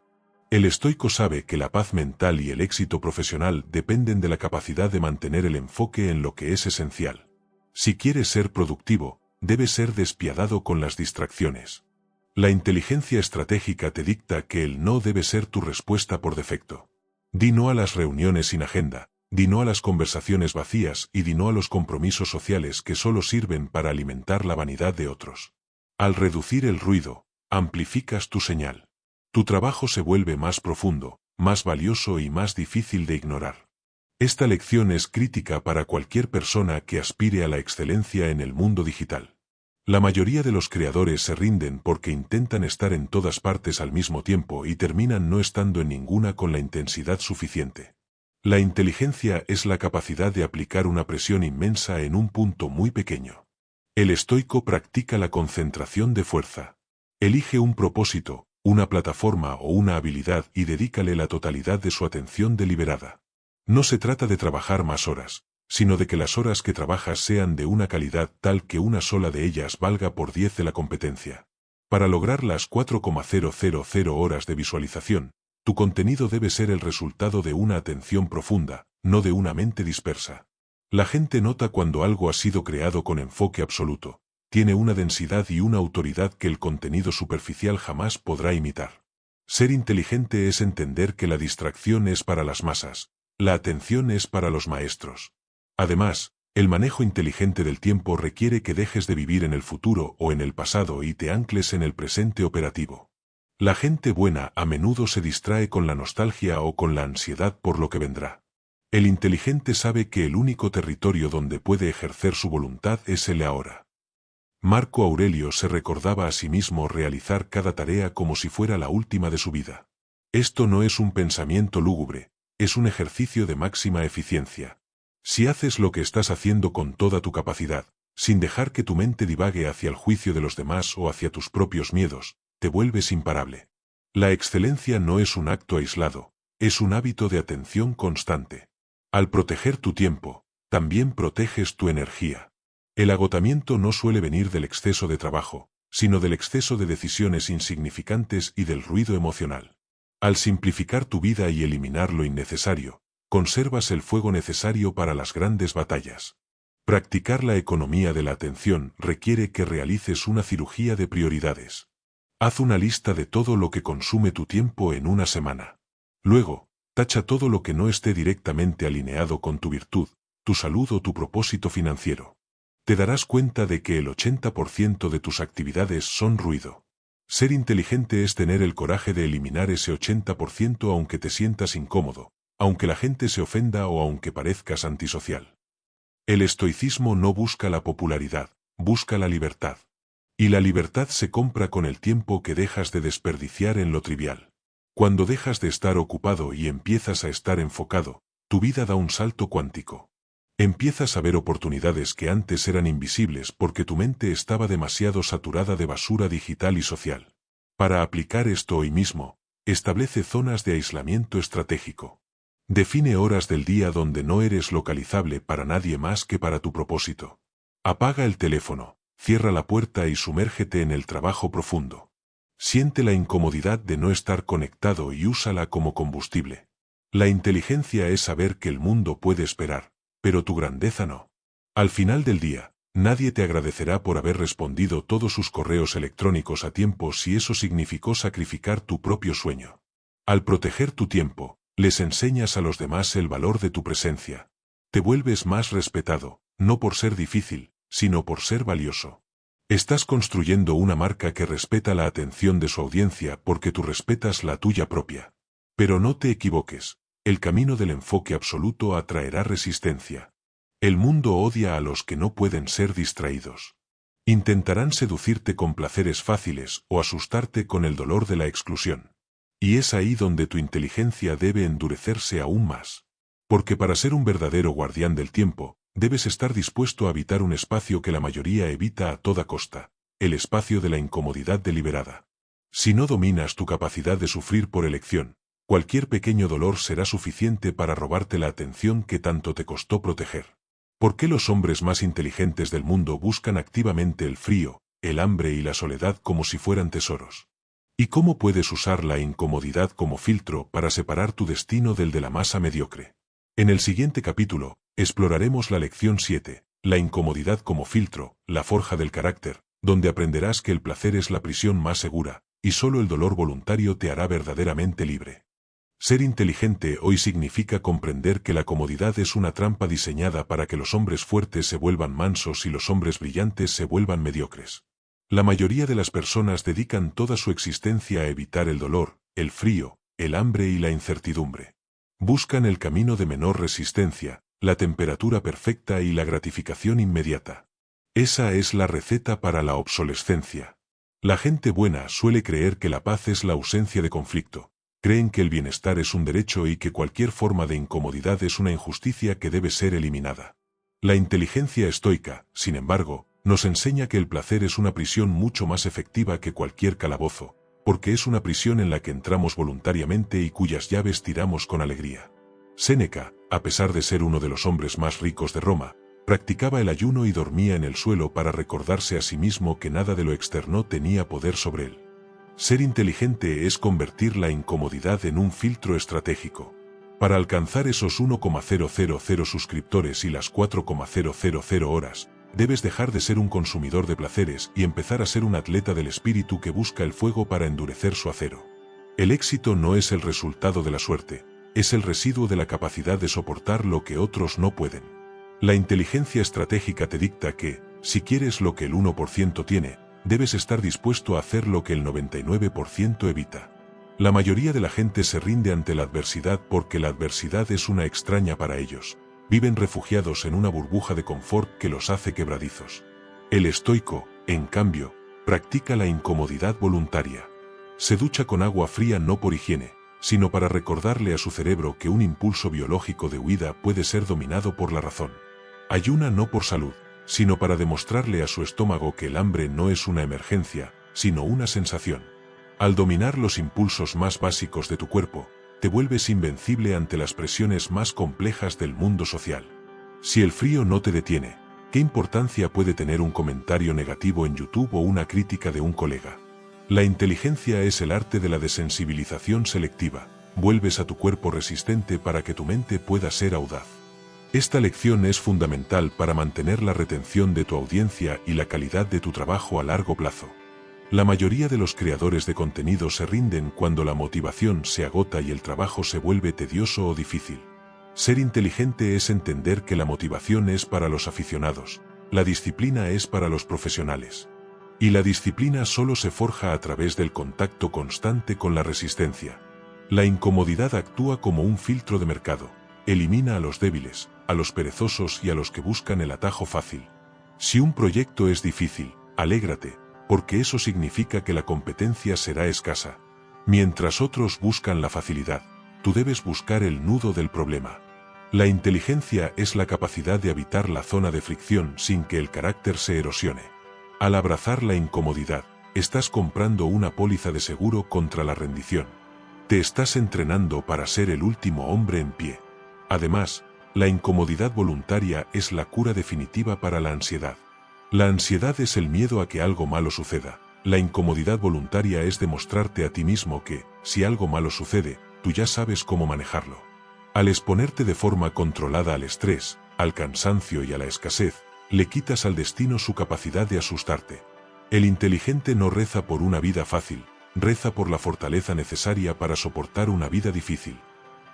El estoico sabe que la paz mental y el éxito profesional dependen de la capacidad de mantener el enfoque en lo que es esencial. Si quieres ser productivo, debes ser despiadado con las distracciones. La inteligencia estratégica te dicta que el no debe ser tu respuesta por defecto. Di no a las reuniones sin agenda, di no a las conversaciones vacías y di no a los compromisos sociales que solo sirven para alimentar la vanidad de otros. Al reducir el ruido, amplificas tu señal. Tu trabajo se vuelve más profundo, más valioso y más difícil de ignorar. Esta lección es crítica para cualquier persona que aspire a la excelencia en el mundo digital. La mayoría de los creadores se rinden porque intentan estar en todas partes al mismo tiempo y terminan no estando en ninguna con la intensidad suficiente. La inteligencia es la capacidad de aplicar una presión inmensa en un punto muy pequeño. El estoico practica la concentración de fuerza. Elige un propósito, una plataforma o una habilidad y dedícale la totalidad de su atención deliberada. No se trata de trabajar más horas, sino de que las horas que trabajas sean de una calidad tal que una sola de ellas valga por 10 de la competencia. Para lograr las 4,000 horas de visualización, tu contenido debe ser el resultado de una atención profunda, no de una mente dispersa. La gente nota cuando algo ha sido creado con enfoque absoluto, tiene una densidad y una autoridad que el contenido superficial jamás podrá imitar. Ser inteligente es entender que la distracción es para las masas, la atención es para los maestros. Además, el manejo inteligente del tiempo requiere que dejes de vivir en el futuro o en el pasado y te ancles en el presente operativo. La gente buena a menudo se distrae con la nostalgia o con la ansiedad por lo que vendrá. El inteligente sabe que el único territorio donde puede ejercer su voluntad es el ahora. Marco Aurelio se recordaba a sí mismo realizar cada tarea como si fuera la última de su vida. Esto no es un pensamiento lúgubre, es un ejercicio de máxima eficiencia. Si haces lo que estás haciendo con toda tu capacidad, sin dejar que tu mente divague hacia el juicio de los demás o hacia tus propios miedos, te vuelves imparable. La excelencia no es un acto aislado, es un hábito de atención constante. Al proteger tu tiempo, también proteges tu energía. El agotamiento no suele venir del exceso de trabajo, sino del exceso de decisiones insignificantes y del ruido emocional. Al simplificar tu vida y eliminar lo innecesario, conservas el fuego necesario para las grandes batallas. Practicar la economía de la atención requiere que realices una cirugía de prioridades. Haz una lista de todo lo que consume tu tiempo en una semana. Luego, tacha todo lo que no esté directamente alineado con tu virtud, tu salud o tu propósito financiero. Te darás cuenta de que el 80% de tus actividades son ruido. Ser inteligente es tener el coraje de eliminar ese 80% aunque te sientas incómodo, aunque la gente se ofenda o aunque parezcas antisocial. El estoicismo no busca la popularidad, busca la libertad. Y la libertad se compra con el tiempo que dejas de desperdiciar en lo trivial. Cuando dejas de estar ocupado y empiezas a estar enfocado, tu vida da un salto cuántico. Empiezas a ver oportunidades que antes eran invisibles porque tu mente estaba demasiado saturada de basura digital y social. Para aplicar esto hoy mismo, establece zonas de aislamiento estratégico. Define horas del día donde no eres localizable para nadie más que para tu propósito. Apaga el teléfono, cierra la puerta y sumérgete en el trabajo profundo. Siente la incomodidad de no estar conectado y úsala como combustible. La inteligencia es saber que el mundo puede esperar, pero tu grandeza no. Al final del día, nadie te agradecerá por haber respondido todos sus correos electrónicos a tiempo si eso significó sacrificar tu propio sueño. Al proteger tu tiempo, les enseñas a los demás el valor de tu presencia. Te vuelves más respetado, no por ser difícil, sino por ser valioso. Estás construyendo una marca que respeta la atención de su audiencia porque tú respetas la tuya propia. Pero no te equivoques, el camino del enfoque absoluto atraerá resistencia. El mundo odia a los que no pueden ser distraídos. Intentarán seducirte con placeres fáciles o asustarte con el dolor de la exclusión. Y es ahí donde tu inteligencia debe endurecerse aún más. Porque para ser un verdadero guardián del tiempo, debes estar dispuesto a habitar un espacio que la mayoría evita a toda costa, el espacio de la incomodidad deliberada. Si no dominas tu capacidad de sufrir por elección, cualquier pequeño dolor será suficiente para robarte la atención que tanto te costó proteger. ¿Por qué los hombres más inteligentes del mundo buscan activamente el frío, el hambre y la soledad como si fueran tesoros? ¿Y cómo puedes usar la incomodidad como filtro para separar tu destino del de la masa mediocre? En el siguiente capítulo, exploraremos la lección 7, la incomodidad como filtro, la forja del carácter, donde aprenderás que el placer es la prisión más segura, y solo el dolor voluntario te hará verdaderamente libre. Ser inteligente hoy significa comprender que la comodidad es una trampa diseñada para que los hombres fuertes se vuelvan mansos y los hombres brillantes se vuelvan mediocres. La mayoría de las personas dedican toda su existencia a evitar el dolor, el frío, el hambre y la incertidumbre. Buscan el camino de menor resistencia, la temperatura perfecta y la gratificación inmediata. Esa es la receta para la obsolescencia. La gente buena suele creer que la paz es la ausencia de conflicto. Creen que el bienestar es un derecho y que cualquier forma de incomodidad es una injusticia que debe ser eliminada. La inteligencia estoica, sin embargo, nos enseña que el placer es una prisión mucho más efectiva que cualquier calabozo, porque es una prisión en la que entramos voluntariamente y cuyas llaves tiramos con alegría. Séneca, a pesar de ser uno de los hombres más ricos de Roma, practicaba el ayuno y dormía en el suelo para recordarse a sí mismo que nada de lo externo tenía poder sobre él. Ser inteligente es convertir la incomodidad en un filtro estratégico. Para alcanzar esos 1,000 suscriptores y las 4,000 horas, debes dejar de ser un consumidor de placeres y empezar a ser un atleta del espíritu que busca el fuego para endurecer su acero. El éxito no es el resultado de la suerte, es el residuo de la capacidad de soportar lo que otros no pueden. La inteligencia estratégica te dicta que, si quieres lo que el 1% tiene, debes estar dispuesto a hacer lo que el 99% evita. La mayoría de la gente se rinde ante la adversidad porque la adversidad es una extraña para ellos. Viven refugiados en una burbuja de confort que los hace quebradizos. El estoico, en cambio, practica la incomodidad voluntaria. Se ducha con agua fría no por higiene, sino para recordarle a su cerebro que un impulso biológico de huida puede ser dominado por la razón. Ayuna no por salud, sino para demostrarle a su estómago que el hambre no es una emergencia, sino una sensación. Al dominar los impulsos más básicos de tu cuerpo, te vuelves invencible ante las presiones más complejas del mundo social. Si el frío no te detiene, ¿qué importancia puede tener un comentario negativo en YouTube o una crítica de un colega? La inteligencia es el arte de la desensibilización selectiva. Vuelves a tu cuerpo resistente para que tu mente pueda ser audaz. Esta lección es fundamental para mantener la retención de tu audiencia y la calidad de tu trabajo a largo plazo. La mayoría de los creadores de contenido se rinden cuando la motivación se agota y el trabajo se vuelve tedioso o difícil. Ser inteligente es entender que la motivación es para los aficionados, la disciplina es para los profesionales. Y la disciplina solo se forja a través del contacto constante con la resistencia. La incomodidad actúa como un filtro de mercado, elimina a los débiles, a los perezosos y a los que buscan el atajo fácil. Si un proyecto es difícil, alégrate, porque eso significa que la competencia será escasa. Mientras otros buscan la facilidad, tú debes buscar el nudo del problema. La inteligencia es la capacidad de habitar la zona de fricción sin que el carácter se erosione. Al abrazar la incomodidad, estás comprando una póliza de seguro contra la rendición. Te estás entrenando para ser el último hombre en pie. Además, la incomodidad voluntaria es la cura definitiva para la ansiedad. La ansiedad es el miedo a que algo malo suceda. La incomodidad voluntaria es demostrarte a ti mismo que, si algo malo sucede, tú ya sabes cómo manejarlo. Al exponerte de forma controlada al estrés, al cansancio y a la escasez, le quitas al destino su capacidad de asustarte. El inteligente no reza por una vida fácil, reza por la fortaleza necesaria para soportar una vida difícil.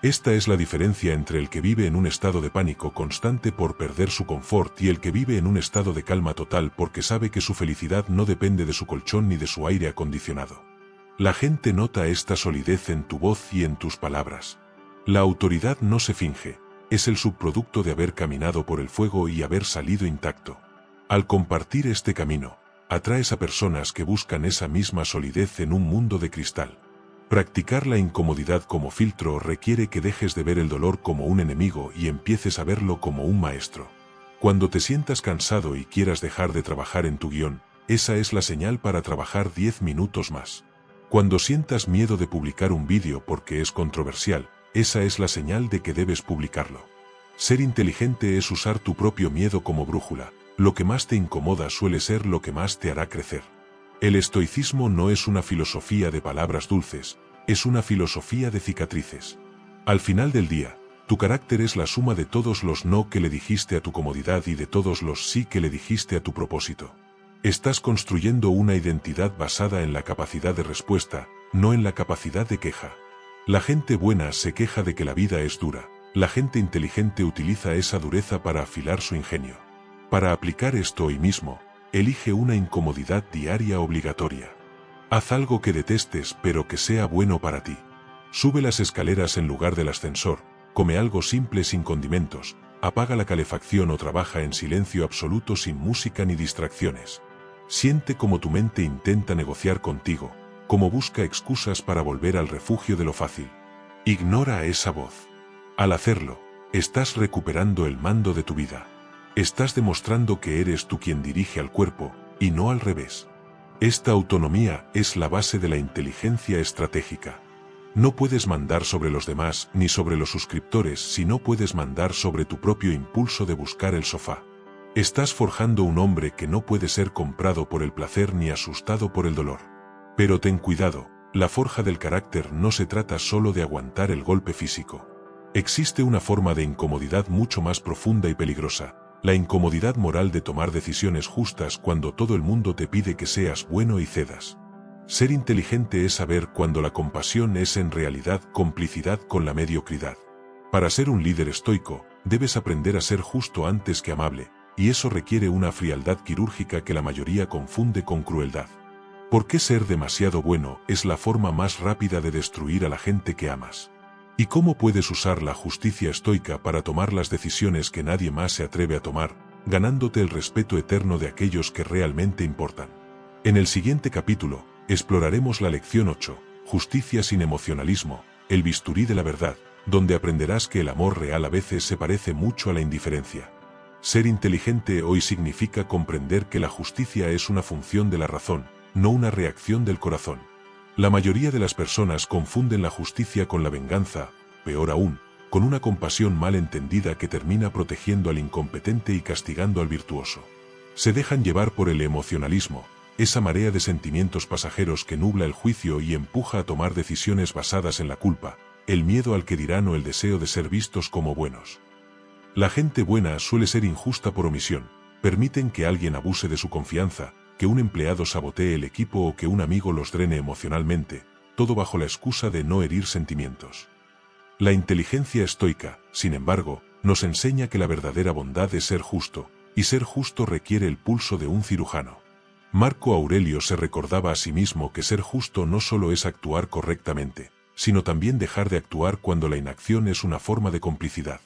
Esta es la diferencia entre el que vive en un estado de pánico constante por perder su confort y el que vive en un estado de calma total porque sabe que su felicidad no depende de su colchón ni de su aire acondicionado. La gente nota esta solidez en tu voz y en tus palabras. La autoridad no se finge, es el subproducto de haber caminado por el fuego y haber salido intacto. Al compartir este camino, atraes a personas que buscan esa misma solidez en un mundo de cristal. Practicar la incomodidad como filtro requiere que dejes de ver el dolor como un enemigo y empieces a verlo como un maestro. Cuando te sientas cansado y quieras dejar de trabajar en tu guión, esa es la señal para trabajar 10 minutos más. Cuando sientas miedo de publicar un vídeo porque es controversial, esa es la señal de que debes publicarlo. Ser inteligente es usar tu propio miedo como brújula. Lo que más te incomoda suele ser lo que más te hará crecer. El estoicismo no es una filosofía de palabras dulces, es una filosofía de cicatrices. Al final del día, tu carácter es la suma de todos los no que le dijiste a tu comodidad y de todos los sí que le dijiste a tu propósito. Estás construyendo una identidad basada en la capacidad de respuesta, no en la capacidad de queja. La gente buena se queja de que la vida es dura, la gente inteligente utiliza esa dureza para afilar su ingenio. Para aplicar esto hoy mismo, elige una incomodidad diaria obligatoria. Haz algo que detestes pero que sea bueno para ti. Sube las escaleras en lugar del ascensor, come algo simple sin condimentos, apaga la calefacción o trabaja en silencio absoluto sin música ni distracciones. Siente cómo tu mente intenta negociar contigo, cómo busca excusas para volver al refugio de lo fácil. Ignora esa voz. Al hacerlo, estás recuperando el mando de tu vida. Estás demostrando que eres tú quien dirige al cuerpo, y no al revés. Esta autonomía es la base de la inteligencia estratégica. No puedes mandar sobre los demás ni sobre los suscriptores si no puedes mandar sobre tu propio impulso de buscar el sofá. Estás forjando un hombre que no puede ser comprado por el placer ni asustado por el dolor. Pero ten cuidado, la forja del carácter no se trata solo de aguantar el golpe físico. Existe una forma de incomodidad mucho más profunda y peligrosa, la incomodidad moral de tomar decisiones justas cuando todo el mundo te pide que seas bueno y cedas. Ser inteligente es saber cuando la compasión es en realidad complicidad con la mediocridad. Para ser un líder estoico, debes aprender a ser justo antes que amable, y eso requiere una frialdad quirúrgica que la mayoría confunde con crueldad. ¿Por qué ser demasiado bueno es la forma más rápida de destruir a la gente que amas? ¿Y cómo puedes usar la justicia estoica para tomar las decisiones que nadie más se atreve a tomar, ganándote el respeto eterno de aquellos que realmente importan? En el siguiente capítulo, exploraremos la lección 8, Justicia sin emocionalismo, el bisturí de la verdad, donde aprenderás que el amor real a veces se parece mucho a la indiferencia. Ser inteligente hoy significa comprender que la justicia es una función de la razón, no una reacción del corazón. La mayoría de las personas confunden la justicia con la venganza, peor aún, con una compasión mal entendida que termina protegiendo al incompetente y castigando al virtuoso. Se dejan llevar por el emocionalismo, esa marea de sentimientos pasajeros que nubla el juicio y empuja a tomar decisiones basadas en la culpa, el miedo al que dirán o el deseo de ser vistos como buenos. La gente buena suele ser injusta por omisión, permiten que alguien abuse de su confianza, que un empleado sabotee el equipo o que un amigo los drene emocionalmente, todo bajo la excusa de no herir sentimientos. La inteligencia estoica, sin embargo, nos enseña que la verdadera bondad es ser justo, y ser justo requiere el pulso de un cirujano. Marco Aurelio se recordaba a sí mismo que ser justo no solo es actuar correctamente, sino también dejar de actuar cuando la inacción es una forma de complicidad.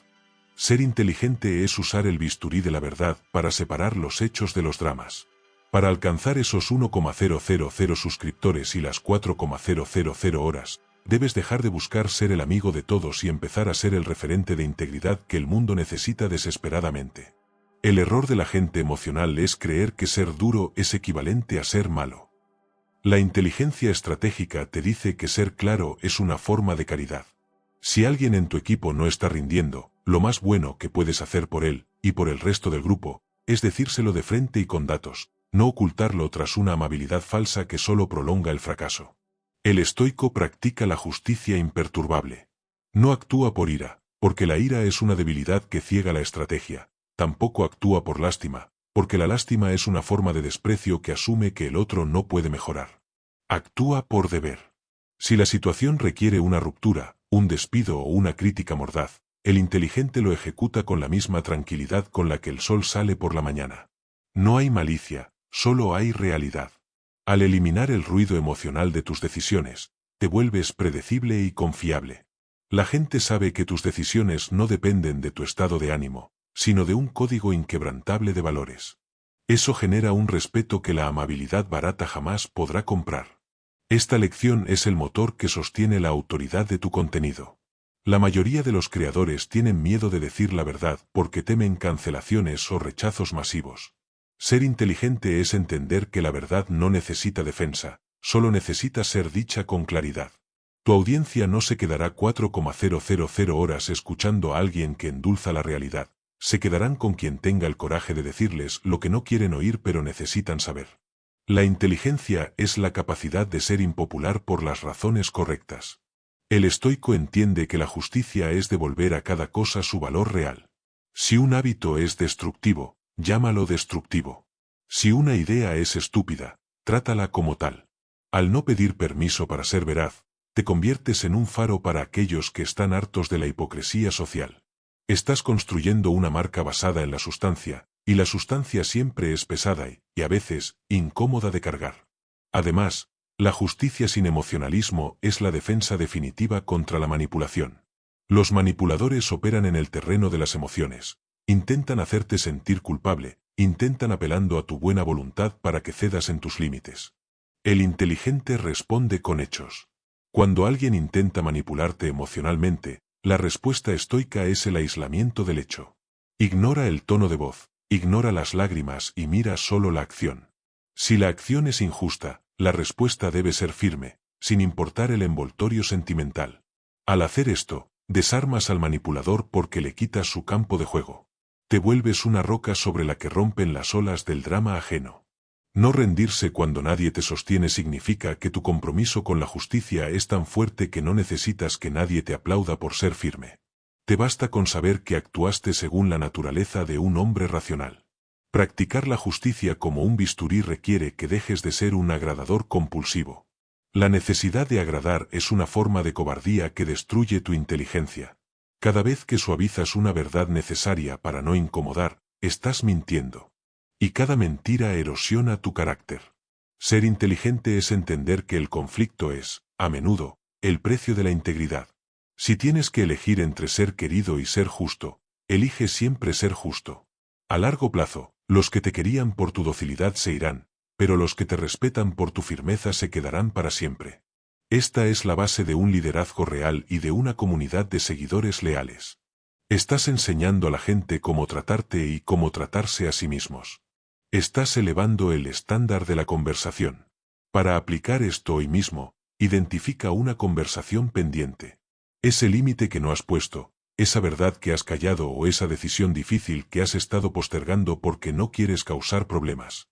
Ser inteligente es usar el bisturí de la verdad para separar los hechos de los dramas. Para alcanzar esos 1,000 suscriptores y las 4,000 horas, debes dejar de buscar ser el amigo de todos y empezar a ser el referente de integridad que el mundo necesita desesperadamente. El error de la gente emocional es creer que ser duro es equivalente a ser malo. La inteligencia estratégica te dice que ser claro es una forma de caridad. Si alguien en tu equipo no está rindiendo, lo más bueno que puedes hacer por él, y por el resto del grupo, es decírselo de frente y con datos, no ocultarlo tras una amabilidad falsa que solo prolonga el fracaso. El estoico practica la justicia imperturbable. No actúa por ira, porque la ira es una debilidad que ciega la estrategia. Tampoco actúa por lástima, porque la lástima es una forma de desprecio que asume que el otro no puede mejorar. Actúa por deber. Si la situación requiere una ruptura, un despido o una crítica mordaz, el inteligente lo ejecuta con la misma tranquilidad con la que el sol sale por la mañana. No hay malicia, solo hay realidad. Al eliminar el ruido emocional de tus decisiones, te vuelves predecible y confiable. La gente sabe que tus decisiones no dependen de tu estado de ánimo, sino de un código inquebrantable de valores. Eso genera un respeto que la amabilidad barata jamás podrá comprar. Esta lección es el motor que sostiene la autoridad de tu contenido. La mayoría de los creadores tienen miedo de decir la verdad porque temen cancelaciones o rechazos masivos. Ser inteligente es entender que la verdad no necesita defensa, solo necesita ser dicha con claridad. Tu audiencia no se quedará 4,000 horas escuchando a alguien que endulza la realidad, se quedarán con quien tenga el coraje de decirles lo que no quieren oír pero necesitan saber. La inteligencia es la capacidad de ser impopular por las razones correctas. El estoico entiende que la justicia es devolver a cada cosa su valor real. Si un hábito es destructivo, llámalo destructivo. Si una idea es estúpida, trátala como tal. Al no pedir permiso para ser veraz, te conviertes en un faro para aquellos que están hartos de la hipocresía social. Estás construyendo una marca basada en la sustancia, y la sustancia siempre es pesada y a veces, incómoda de cargar. Además, la justicia sin emocionalismo es la defensa definitiva contra la manipulación. Los manipuladores operan en el terreno de las emociones. Intentan hacerte sentir culpable, intentan apelando a tu buena voluntad para que cedas en tus límites. El inteligente responde con hechos. Cuando alguien intenta manipularte emocionalmente, la respuesta estoica es el aislamiento del hecho. Ignora el tono de voz, ignora las lágrimas y mira solo la acción. Si la acción es injusta, la respuesta debe ser firme, sin importar el envoltorio sentimental. Al hacer esto, desarmas al manipulador porque le quitas su campo de juego. Te vuelves una roca sobre la que rompen las olas del drama ajeno. No rendirse cuando nadie te sostiene significa que tu compromiso con la justicia es tan fuerte que no necesitas que nadie te aplauda por ser firme. Te basta con saber que actuaste según la naturaleza de un hombre racional. Practicar la justicia como un bisturí requiere que dejes de ser un agradador compulsivo. La necesidad de agradar es una forma de cobardía que destruye tu inteligencia. Cada vez que suavizas una verdad necesaria para no incomodar, estás mintiendo. Y cada mentira erosiona tu carácter. Ser inteligente es entender que el conflicto es, a menudo, el precio de la integridad. Si tienes que elegir entre ser querido y ser justo, elige siempre ser justo. A largo plazo, los que te querían por tu docilidad se irán, pero los que te respetan por tu firmeza se quedarán para siempre. Esta es la base de un liderazgo real y de una comunidad de seguidores leales. Estás enseñando a la gente cómo tratarte y cómo tratarse a sí mismos. Estás elevando el estándar de la conversación. Para aplicar esto hoy mismo, identifica una conversación pendiente. Ese límite que no has puesto, esa verdad que has callado o esa decisión difícil que has estado postergando porque no quieres causar problemas.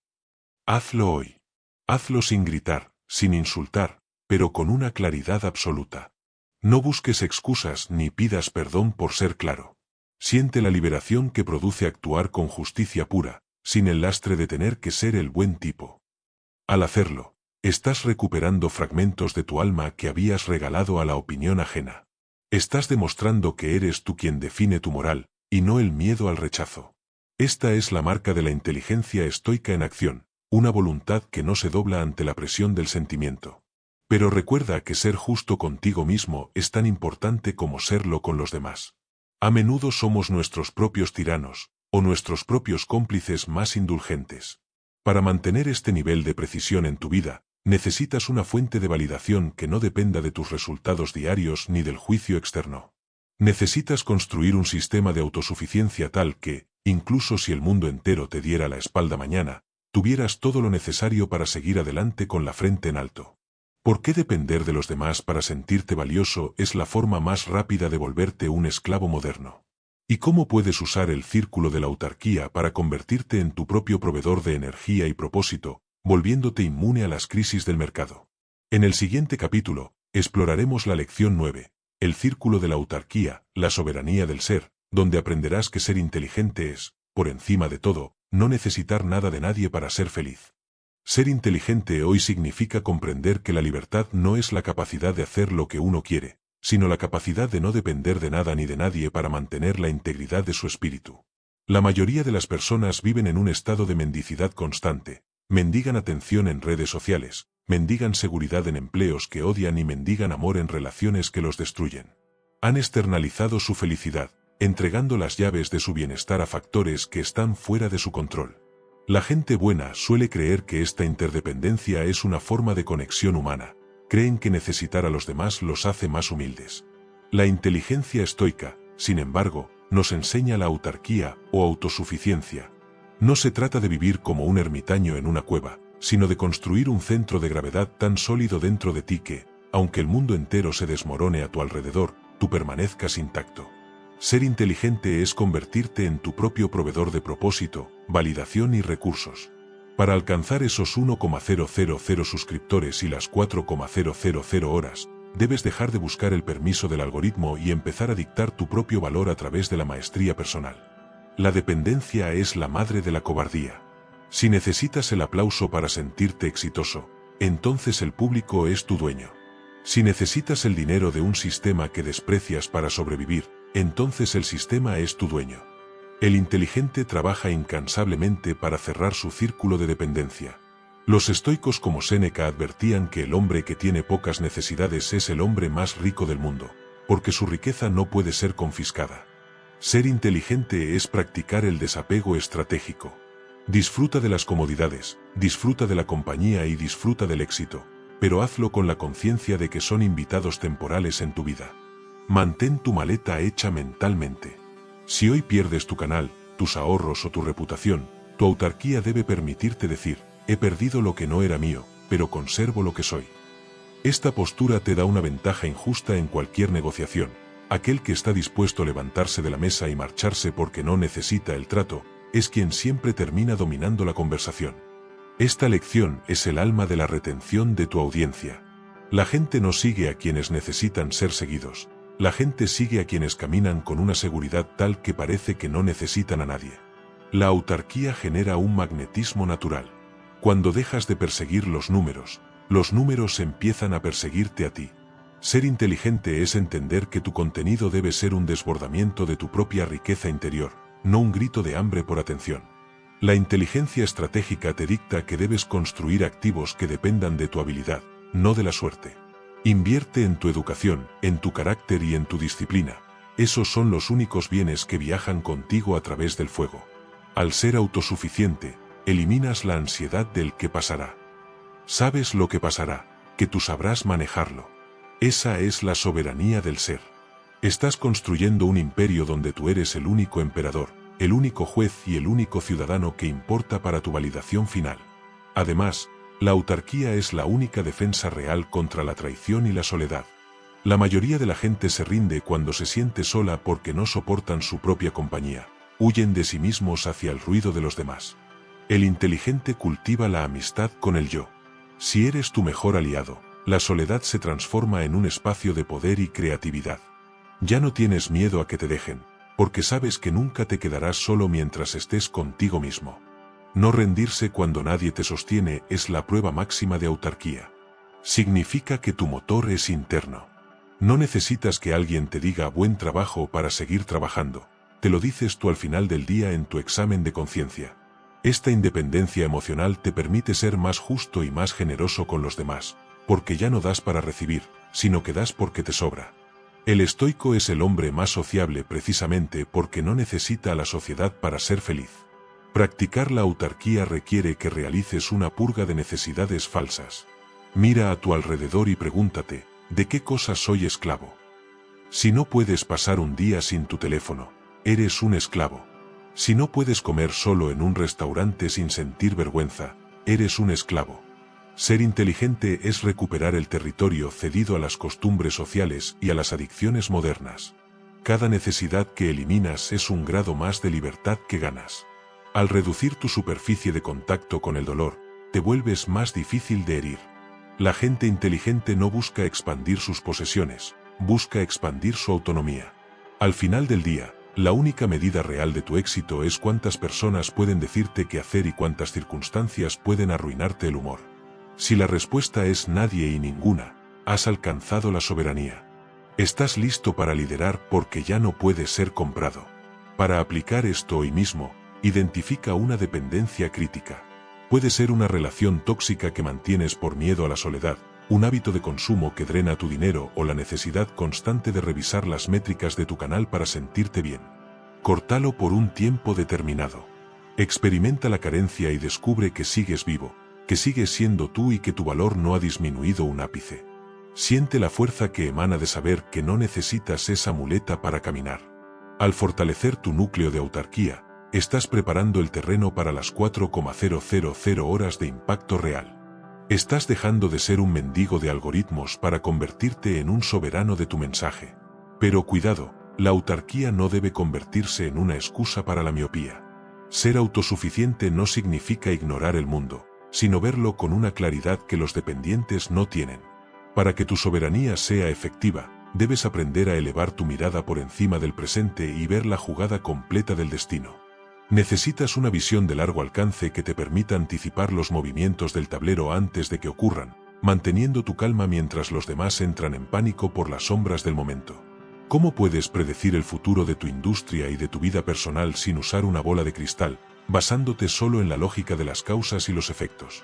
Hazlo hoy. Hazlo sin gritar, sin insultar, pero con una claridad absoluta. No busques excusas ni pidas perdón por ser claro. Siente la liberación que produce actuar con justicia pura, sin el lastre de tener que ser el buen tipo. Al hacerlo, estás recuperando fragmentos de tu alma que habías regalado a la opinión ajena. Estás demostrando que eres tú quien define tu moral, y no el miedo al rechazo. Esta es la marca de la inteligencia estoica en acción, una voluntad que no se dobla ante la presión del sentimiento. Pero recuerda que ser justo contigo mismo es tan importante como serlo con los demás. A menudo somos nuestros propios tiranos, o nuestros propios cómplices más indulgentes. Para mantener este nivel de precisión en tu vida, necesitas una fuente de validación que no dependa de tus resultados diarios ni del juicio externo. Necesitas construir un sistema de autosuficiencia tal que, incluso si el mundo entero te diera la espalda mañana, tuvieras todo lo necesario para seguir adelante con la frente en alto. ¿Por qué depender de los demás para sentirte valioso es la forma más rápida de volverte un esclavo moderno? ¿Y cómo puedes usar el círculo de la autarquía para convertirte en tu propio proveedor de energía y propósito, volviéndote inmune a las crisis del mercado? En el siguiente capítulo, exploraremos la lección 9, el círculo de la autarquía, la soberanía del ser, donde aprenderás que ser inteligente es, por encima de todo, no necesitar nada de nadie para ser feliz. Ser inteligente hoy significa comprender que la libertad no es la capacidad de hacer lo que uno quiere, sino la capacidad de no depender de nada ni de nadie para mantener la integridad de su espíritu. La mayoría de las personas viven en un estado de mendicidad constante, mendigan atención en redes sociales, mendigan seguridad en empleos que odian y mendigan amor en relaciones que los destruyen. Han externalizado su felicidad, entregando las llaves de su bienestar a factores que están fuera de su control. La gente buena suele creer que esta interdependencia es una forma de conexión humana. Creen que necesitar a los demás los hace más humildes. La inteligencia estoica, sin embargo, nos enseña la autarquía o autosuficiencia. No se trata de vivir como un ermitaño en una cueva, sino de construir un centro de gravedad tan sólido dentro de ti que, aunque el mundo entero se desmorone a tu alrededor, tú permanezcas intacto. Ser inteligente es convertirte en tu propio proveedor de propósito, validación y recursos. Para alcanzar esos 1,000 suscriptores y las 4,000 horas, debes dejar de buscar el permiso del algoritmo y empezar a dictar tu propio valor a través de la maestría personal. La dependencia es la madre de la cobardía. Si necesitas el aplauso para sentirte exitoso, entonces el público es tu dueño. Si necesitas el dinero de un sistema que desprecias para sobrevivir, entonces el sistema es tu dueño. El inteligente trabaja incansablemente para cerrar su círculo de dependencia. Los estoicos como Séneca advertían que el hombre que tiene pocas necesidades es el hombre más rico del mundo, porque su riqueza no puede ser confiscada. Ser inteligente es practicar el desapego estratégico. Disfruta de las comodidades, disfruta de la compañía y disfruta del éxito, pero hazlo con la conciencia de que son invitados temporales en tu vida. Mantén tu maleta hecha mentalmente. Si hoy pierdes tu canal, tus ahorros o tu reputación, tu autarquía debe permitirte decir, he perdido lo que no era mío, pero conservo lo que soy. Esta postura te da una ventaja injusta en cualquier negociación. Aquel que está dispuesto a levantarse de la mesa y marcharse porque no necesita el trato, es quien siempre termina dominando la conversación. Esta lección es el alma de la retención de tu audiencia. La gente no sigue a quienes necesitan ser seguidos. La gente sigue a quienes caminan con una seguridad tal que parece que no necesitan a nadie. La autarquía genera un magnetismo natural. Cuando dejas de perseguir los números empiezan a perseguirte a ti. Ser inteligente es entender que tu contenido debe ser un desbordamiento de tu propia riqueza interior, no un grito de hambre por atención. La inteligencia estratégica te dicta que debes construir activos que dependan de tu habilidad, no de la suerte. Invierte en tu educación, en tu carácter y en tu disciplina. Esos son los únicos bienes que viajan contigo a través del fuego. Al ser autosuficiente, eliminas la ansiedad del qué pasará. Sabes lo que pasará, que tú sabrás manejarlo. Esa es la soberanía del ser. Estás construyendo un imperio donde tú eres el único emperador, el único juez y el único ciudadano que importa para tu validación final. Además, la autarquía es la única defensa real contra la traición y la soledad. La mayoría de la gente se rinde cuando se siente sola porque no soportan su propia compañía. Huyen de sí mismos hacia el ruido de los demás. El inteligente cultiva la amistad con el yo. Si eres tu mejor aliado, la soledad se transforma en un espacio de poder y creatividad. Ya no tienes miedo a que te dejen, porque sabes que nunca te quedarás solo mientras estés contigo mismo. No rendirse cuando nadie te sostiene es la prueba máxima de autarquía. Significa que tu motor es interno. No necesitas que alguien te diga buen trabajo para seguir trabajando. Te lo dices tú al final del día en tu examen de conciencia. Esta independencia emocional te permite ser más justo y más generoso con los demás, porque ya no das para recibir, sino que das porque te sobra. El estoico es el hombre más sociable precisamente porque no necesita a la sociedad para ser feliz. Practicar la autarquía requiere que realices una purga de necesidades falsas. Mira a tu alrededor y pregúntate, ¿de qué cosas soy esclavo? Si no puedes pasar un día sin tu teléfono, eres un esclavo. Si no puedes comer solo en un restaurante sin sentir vergüenza, eres un esclavo. Ser inteligente es recuperar el territorio cedido a las costumbres sociales y a las adicciones modernas. Cada necesidad que eliminas es un grado más de libertad que ganas. Al reducir tu superficie de contacto con el dolor, te vuelves más difícil de herir. La gente inteligente no busca expandir sus posesiones, busca expandir su autonomía. Al final del día, la única medida real de tu éxito es cuántas personas pueden decirte qué hacer y cuántas circunstancias pueden arruinarte el humor. Si la respuesta es nadie y ninguna, has alcanzado la soberanía. Estás listo para liderar porque ya no puedes ser comprado. Para aplicar esto hoy mismo, identifica una dependencia crítica. Puede ser una relación tóxica que mantienes por miedo a la soledad, un hábito de consumo que drena tu dinero o la necesidad constante de revisar las métricas de tu canal para sentirte bien. Córtalo por un tiempo determinado. Experimenta la carencia y descubre que sigues vivo, que sigues siendo tú y que tu valor no ha disminuido un ápice. Siente la fuerza que emana de saber que no necesitas esa muleta para caminar. Al fortalecer tu núcleo de autarquía, estás preparando el terreno para las 4,000 horas de impacto real. Estás dejando de ser un mendigo de algoritmos para convertirte en un soberano de tu mensaje. Pero cuidado, la autarquía no debe convertirse en una excusa para la miopía. Ser autosuficiente no significa ignorar el mundo, sino verlo con una claridad que los dependientes no tienen. Para que tu soberanía sea efectiva, debes aprender a elevar tu mirada por encima del presente y ver la jugada completa del destino. Necesitas una visión de largo alcance que te permita anticipar los movimientos del tablero antes de que ocurran, manteniendo tu calma mientras los demás entran en pánico por las sombras del momento. ¿Cómo puedes predecir el futuro de tu industria y de tu vida personal sin usar una bola de cristal, basándote solo en la lógica de las causas y los efectos?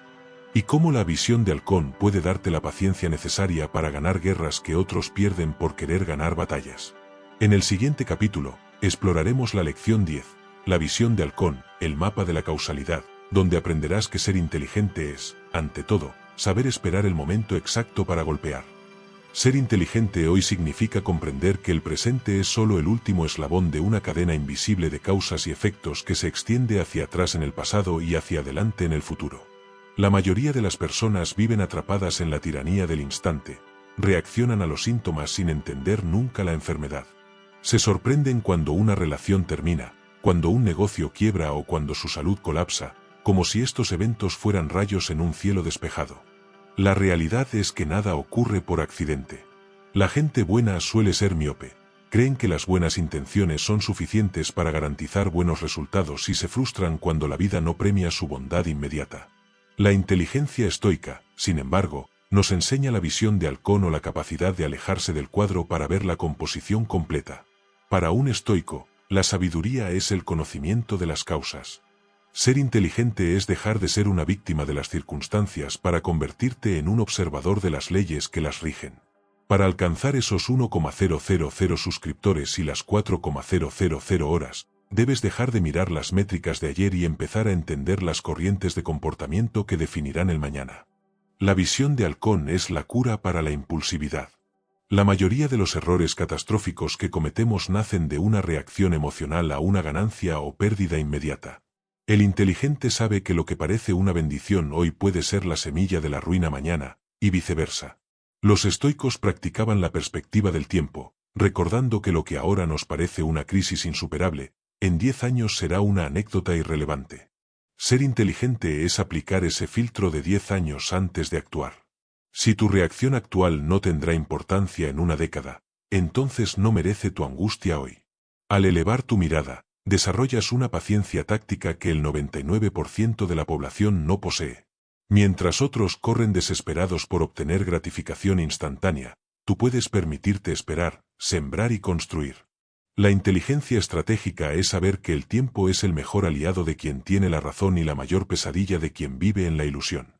¿Y cómo la visión de halcón puede darte la paciencia necesaria para ganar guerras que otros pierden por querer ganar batallas? En el siguiente capítulo, exploraremos la lección 10. La visión de halcón, el mapa de la causalidad, donde aprenderás que ser inteligente es, ante todo, saber esperar el momento exacto para golpear. Ser inteligente hoy significa comprender que el presente es solo el último eslabón de una cadena invisible de causas y efectos que se extiende hacia atrás en el pasado y hacia adelante en el futuro. La mayoría de las personas viven atrapadas en la tiranía del instante, reaccionan a los síntomas sin entender nunca la enfermedad. Se sorprenden cuando una relación termina, cuando un negocio quiebra o cuando su salud colapsa, como si estos eventos fueran rayos en un cielo despejado. La realidad es que nada ocurre por accidente. La gente buena suele ser miope. Creen que las buenas intenciones son suficientes para garantizar buenos resultados y se frustran cuando la vida no premia su bondad inmediata. La inteligencia estoica, sin embargo, nos enseña la visión de halcón o la capacidad de alejarse del cuadro para ver la composición completa. Para un estoico, la sabiduría es el conocimiento de las causas. Ser inteligente es dejar de ser una víctima de las circunstancias para convertirte en un observador de las leyes que las rigen. Para alcanzar esos 1,000 suscriptores y las 4,000 horas, debes dejar de mirar las métricas de ayer y empezar a entender las corrientes de comportamiento que definirán el mañana. La visión de halcón es la cura para la impulsividad. La mayoría de los errores catastróficos que cometemos nacen de una reacción emocional a una ganancia o pérdida inmediata. El inteligente sabe que lo que parece una bendición hoy puede ser la semilla de la ruina mañana, y viceversa. Los estoicos practicaban la perspectiva del tiempo, recordando que lo que ahora nos parece una crisis insuperable, en 10 años será una anécdota irrelevante. Ser inteligente es aplicar ese filtro de 10 años antes de actuar. Si tu reacción actual no tendrá importancia en una década, entonces no merece tu angustia hoy. Al elevar tu mirada, desarrollas una paciencia táctica que el 99% de la población no posee. Mientras otros corren desesperados por obtener gratificación instantánea, tú puedes permitirte esperar, sembrar y construir. La inteligencia estratégica es saber que el tiempo es el mejor aliado de quien tiene la razón y la mayor pesadilla de quien vive en la ilusión.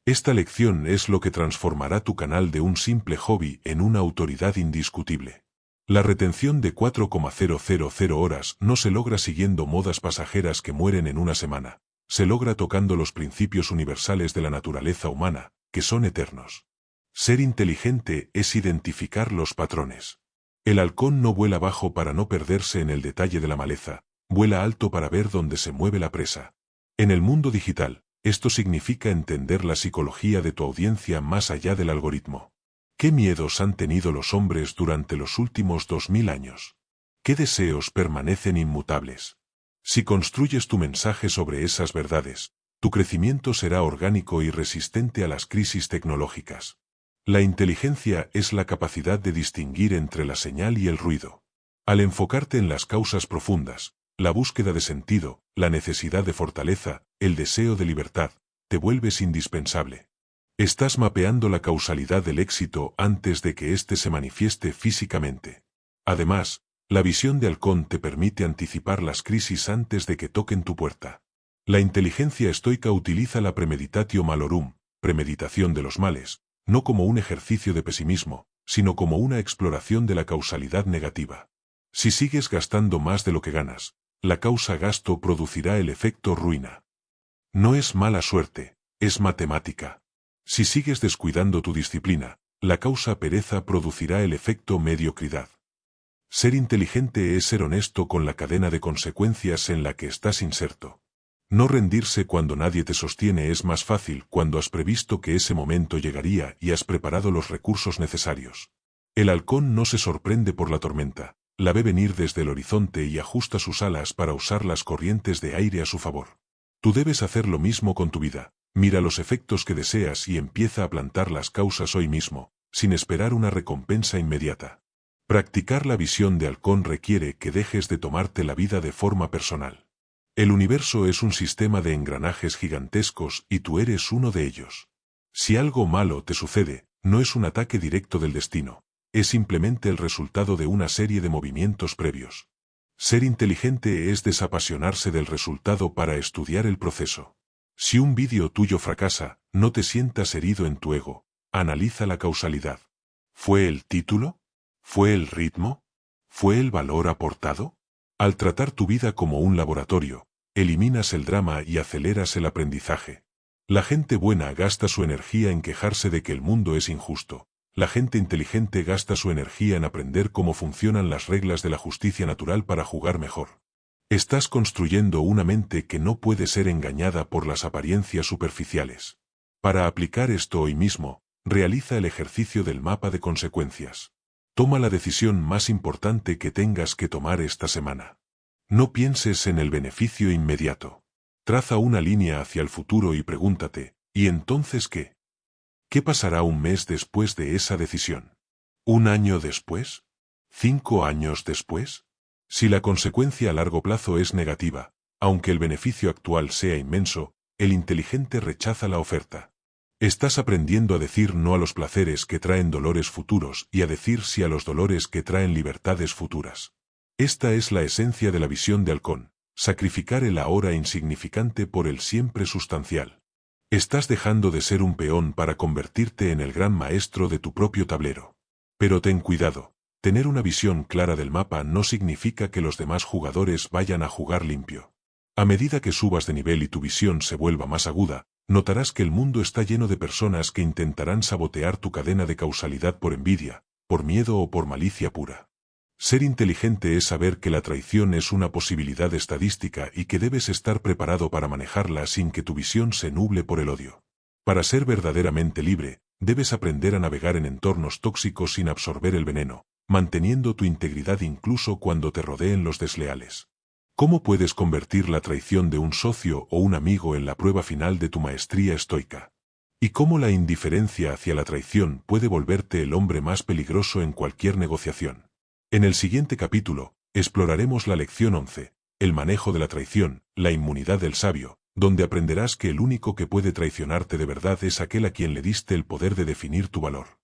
Esta lección es lo que transformará tu canal de un simple hobby en una autoridad indiscutible. La retención de 4,000 horas no se logra siguiendo modas pasajeras que mueren en una semana. Se logra tocando los principios universales de la naturaleza humana, que son eternos. Ser inteligente es identificar los patrones. El halcón no vuela bajo para no perderse en el detalle de la maleza, vuela alto para ver dónde se mueve la presa. En el mundo digital, esto significa entender la psicología de tu audiencia más allá del algoritmo. ¿Qué miedos han tenido los hombres durante los últimos 2000 años? ¿Qué deseos permanecen inmutables? Si construyes tu mensaje sobre esas verdades, tu crecimiento será orgánico y resistente a las crisis tecnológicas. La inteligencia es la capacidad de distinguir entre la señal y el ruido. Al enfocarte en las causas profundas, la búsqueda de sentido, la necesidad de fortaleza, el deseo de libertad, te vuelves indispensable. Estás mapeando la causalidad del éxito antes de que éste se manifieste físicamente. Además, la visión de halcón te permite anticipar las crisis antes de que toquen tu puerta. La inteligencia estoica utiliza la premeditatio malorum, premeditación de los males, no como un ejercicio de pesimismo, sino como una exploración de la causalidad negativa. Si sigues gastando más de lo que ganas, la causa gasto producirá el efecto ruina. No es mala suerte, es matemática. Si sigues descuidando tu disciplina, la causa pereza producirá el efecto mediocridad. Ser inteligente es ser honesto con la cadena de consecuencias en la que estás inserto. No rendirse cuando nadie te sostiene es más fácil cuando has previsto que ese momento llegaría y has preparado los recursos necesarios. El halcón no se sorprende por la tormenta, la ve venir desde el horizonte y ajusta sus alas para usar las corrientes de aire a su favor. Tú debes hacer lo mismo con tu vida, mira los efectos que deseas y empieza a plantar las causas hoy mismo, sin esperar una recompensa inmediata. Practicar la visión de halcón requiere que dejes de tomarte la vida de forma personal. El universo es un sistema de engranajes gigantescos y tú eres uno de ellos. Si algo malo te sucede, no es un ataque directo del destino, es simplemente el resultado de una serie de movimientos previos. Ser inteligente es desapasionarse del resultado para estudiar el proceso. Si un vídeo tuyo fracasa, no te sientas herido en tu ego, analiza la causalidad. ¿Fue el título? ¿Fue el ritmo? ¿Fue el valor aportado? Al tratar tu vida como un laboratorio, eliminas el drama y aceleras el aprendizaje. La gente buena gasta su energía en quejarse de que el mundo es injusto. La gente inteligente gasta su energía en aprender cómo funcionan las reglas de la justicia natural para jugar mejor. Estás construyendo una mente que no puede ser engañada por las apariencias superficiales. Para aplicar esto hoy mismo, realiza el ejercicio del mapa de consecuencias. Toma la decisión más importante que tengas que tomar esta semana. No pienses en el beneficio inmediato. Traza una línea hacia el futuro y pregúntate, ¿y entonces qué? ¿Qué pasará un mes después de esa decisión? ¿Un año después? ¿5 años después? Si la consecuencia a largo plazo es negativa, aunque el beneficio actual sea inmenso, el inteligente rechaza la oferta. Estás aprendiendo a decir no a los placeres que traen dolores futuros y a decir sí a los dolores que traen libertades futuras. Esta es la esencia de la visión de Halcón, sacrificar el ahora insignificante por el siempre sustancial. Estás dejando de ser un peón para convertirte en el gran maestro de tu propio tablero. Pero ten cuidado, tener una visión clara del mapa no significa que los demás jugadores vayan a jugar limpio. A medida que subas de nivel y tu visión se vuelva más aguda, notarás que el mundo está lleno de personas que intentarán sabotear tu cadena de causalidad por envidia, por miedo o por malicia pura. Ser inteligente es saber que la traición es una posibilidad estadística y que debes estar preparado para manejarla sin que tu visión se nuble por el odio. Para ser verdaderamente libre, debes aprender a navegar en entornos tóxicos sin absorber el veneno, manteniendo tu integridad incluso cuando te rodeen los desleales. ¿Cómo puedes convertir la traición de un socio o un amigo en la prueba final de tu maestría estoica? ¿Y cómo la indiferencia hacia la traición puede volverte el hombre más peligroso en cualquier negociación? En el siguiente capítulo, exploraremos la lección 11, el manejo de la traición, la inmunidad del sabio, donde aprenderás que el único que puede traicionarte de verdad es aquel a quien le diste el poder de definir tu valor.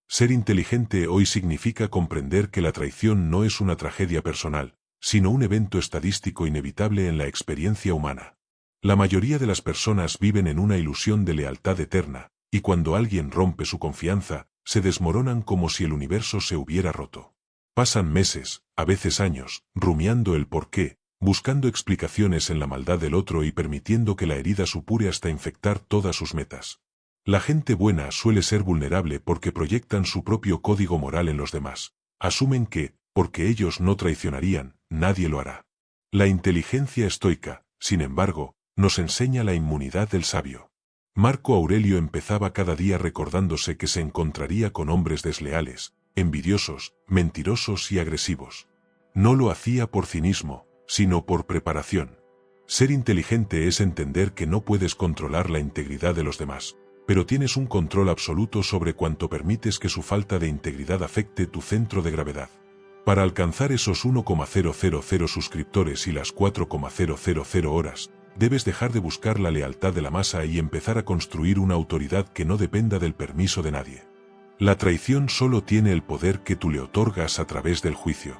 Ser inteligente hoy significa comprender que la traición no es una tragedia personal, sino un evento estadístico inevitable en la experiencia humana. La mayoría de las personas viven en una ilusión de lealtad eterna, y cuando alguien rompe su confianza, se desmoronan como si el universo se hubiera roto. Pasan meses, a veces años, rumiando el porqué, buscando explicaciones en la maldad del otro y permitiendo que la herida supure hasta infectar todas sus metas. La gente buena suele ser vulnerable porque proyectan su propio código moral en los demás. Asumen que, porque ellos no traicionarían, nadie lo hará. La inteligencia estoica, sin embargo, nos enseña la inmunidad del sabio. Marco Aurelio empezaba cada día recordándose que se encontraría con hombres desleales, envidiosos, mentirosos y agresivos. No lo hacía por cinismo, sino por preparación. Ser inteligente es entender que no puedes controlar la integridad de los demás, pero tienes un control absoluto sobre cuánto permites que su falta de integridad afecte tu centro de gravedad. Para alcanzar esos 1,000 suscriptores y las 4,000 horas, debes dejar de buscar la lealtad de la masa y empezar a construir una autoridad que no dependa del permiso de nadie. La traición solo tiene el poder que tú le otorgas a través del juicio.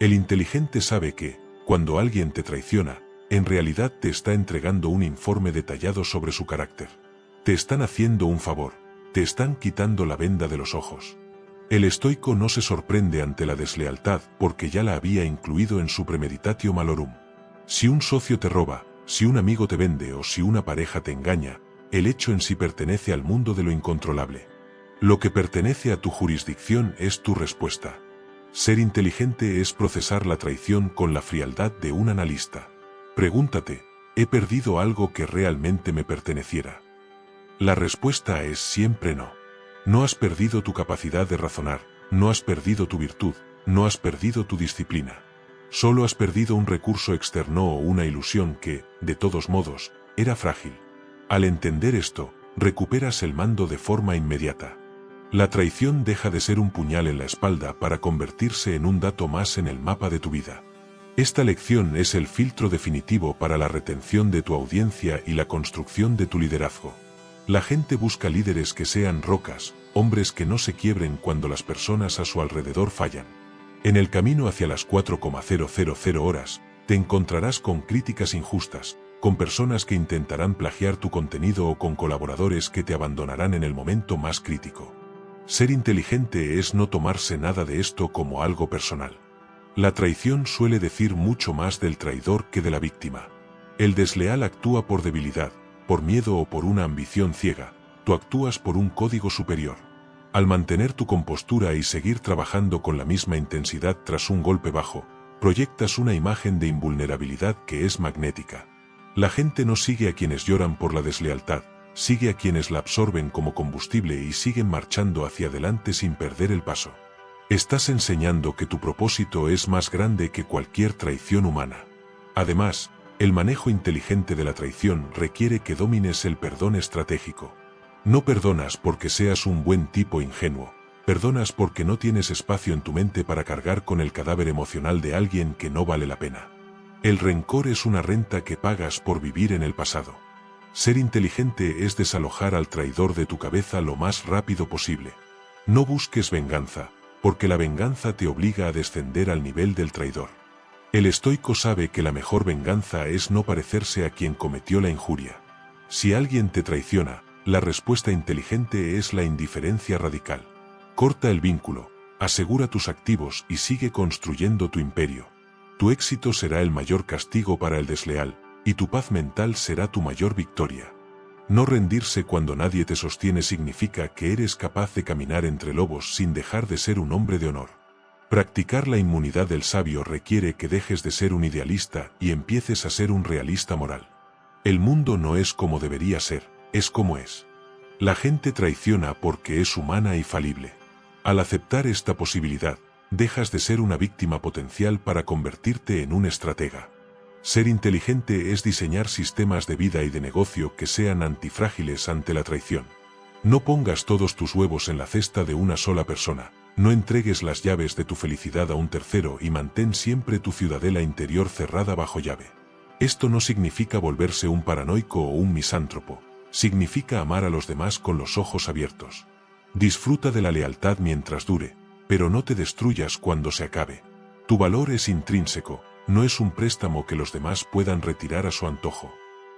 El inteligente sabe que, cuando alguien te traiciona, en realidad te está entregando un informe detallado sobre su carácter. Te están haciendo un favor, te están quitando la venda de los ojos. El estoico no se sorprende ante la deslealtad porque ya la había incluido en su premeditatio malorum. Si un socio te roba, si un amigo te vende o si una pareja te engaña, el hecho en sí pertenece al mundo de lo incontrolable. Lo que pertenece a tu jurisdicción es tu respuesta. Ser inteligente es procesar la traición con la frialdad de un analista. Pregúntate, ¿he perdido algo que realmente me perteneciera? La respuesta es siempre no. No has perdido tu capacidad de razonar, no has perdido tu virtud, no has perdido tu disciplina. Solo has perdido un recurso externo o una ilusión que, de todos modos, era frágil. Al entender esto, recuperas el mando de forma inmediata. La traición deja de ser un puñal en la espalda para convertirse en un dato más en el mapa de tu vida. Esta lección es el filtro definitivo para la retención de tu audiencia y la construcción de tu liderazgo. La gente busca líderes que sean rocas, hombres que no se quiebren cuando las personas a su alrededor fallan. En el camino hacia las 4,000 horas, te encontrarás con críticas injustas, con personas que intentarán plagiar tu contenido o con colaboradores que te abandonarán en el momento más crítico. Ser inteligente es no tomarse nada de esto como algo personal. La traición suele decir mucho más del traidor que de la víctima. El desleal actúa por debilidad, por miedo o por una ambición ciega, tú actúas por un código superior. Al mantener tu compostura y seguir trabajando con la misma intensidad tras un golpe bajo, proyectas una imagen de invulnerabilidad que es magnética. La gente no sigue a quienes lloran por la deslealtad, sigue a quienes la absorben como combustible y siguen marchando hacia adelante sin perder el paso. Estás enseñando que tu propósito es más grande que cualquier traición humana. Además, el manejo inteligente de la traición requiere que domines el perdón estratégico. No perdonas porque seas un buen tipo ingenuo, perdonas porque no tienes espacio en tu mente para cargar con el cadáver emocional de alguien que no vale la pena. El rencor es una renta que pagas por vivir en el pasado. Ser inteligente es desalojar al traidor de tu cabeza lo más rápido posible. No busques venganza, porque la venganza te obliga a descender al nivel del traidor. El estoico sabe que la mejor venganza es no parecerse a quien cometió la injuria. Si alguien te traiciona, la respuesta inteligente es la indiferencia radical. Corta el vínculo, asegura tus activos y sigue construyendo tu imperio. Tu éxito será el mayor castigo para el desleal, y tu paz mental será tu mayor victoria. No rendirse cuando nadie te sostiene significa que eres capaz de caminar entre lobos sin dejar de ser un hombre de honor. Practicar la inmunidad del sabio requiere que dejes de ser un idealista y empieces a ser un realista moral. El mundo no es como debería ser, es como es. La gente traiciona porque es humana y falible. Al aceptar esta posibilidad, dejas de ser una víctima potencial para convertirte en un estratega. Ser inteligente es diseñar sistemas de vida y de negocio que sean antifrágiles ante la traición. No pongas todos tus huevos en la cesta de una sola persona, no entregues las llaves de tu felicidad a un tercero y mantén siempre tu ciudadela interior cerrada bajo llave. Esto no significa volverse un paranoico o un misántropo, significa amar a los demás con los ojos abiertos. Disfruta de la lealtad mientras dure, pero no te destruyas cuando se acabe. Tu valor es intrínseco, no es un préstamo que los demás puedan retirar a su antojo.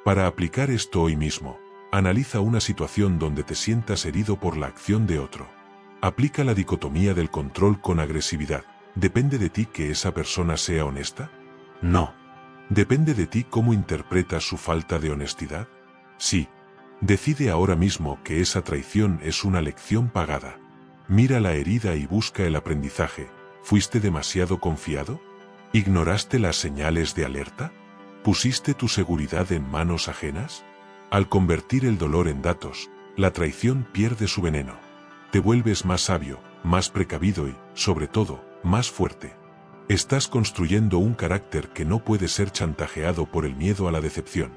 Para aplicar esto hoy mismo, analiza una situación donde te sientas herido por la acción de otro. Aplica la dicotomía del control con agresividad. ¿Depende de ti que esa persona sea honesta? No. ¿Depende de ti cómo interpretas su falta de honestidad? Sí. Decide ahora mismo que esa traición es una lección pagada. Mira la herida y busca el aprendizaje. ¿Fuiste demasiado confiado? ¿Ignoraste las señales de alerta? ¿Pusiste tu seguridad en manos ajenas? Al convertir el dolor en datos, la traición pierde su veneno. Te vuelves más sabio, más precavido y, sobre todo, más fuerte. Estás construyendo un carácter que no puede ser chantajeado por el miedo a la decepción.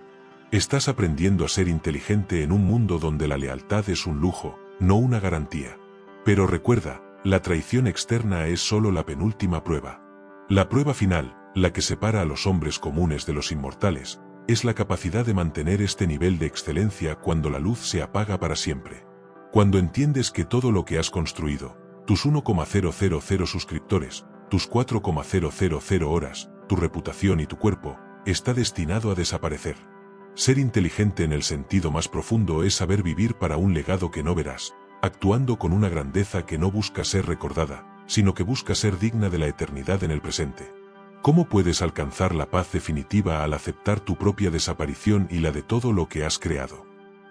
Estás aprendiendo a ser inteligente en un mundo donde la lealtad es un lujo, no una garantía. Pero recuerda, la traición externa es solo la penúltima prueba. La prueba final, la que separa a los hombres comunes de los inmortales, es la capacidad de mantener este nivel de excelencia cuando la luz se apaga para siempre. Cuando entiendes que todo lo que has construido, tus 1,000 suscriptores, tus 4,000 horas, tu reputación y tu cuerpo, está destinado a desaparecer. Ser inteligente en el sentido más profundo es saber vivir para un legado que no verás, actuando con una grandeza que no busca ser recordada, sino que busca ser digna de la eternidad en el presente. ¿Cómo puedes alcanzar la paz definitiva al aceptar tu propia desaparición y la de todo lo que has creado?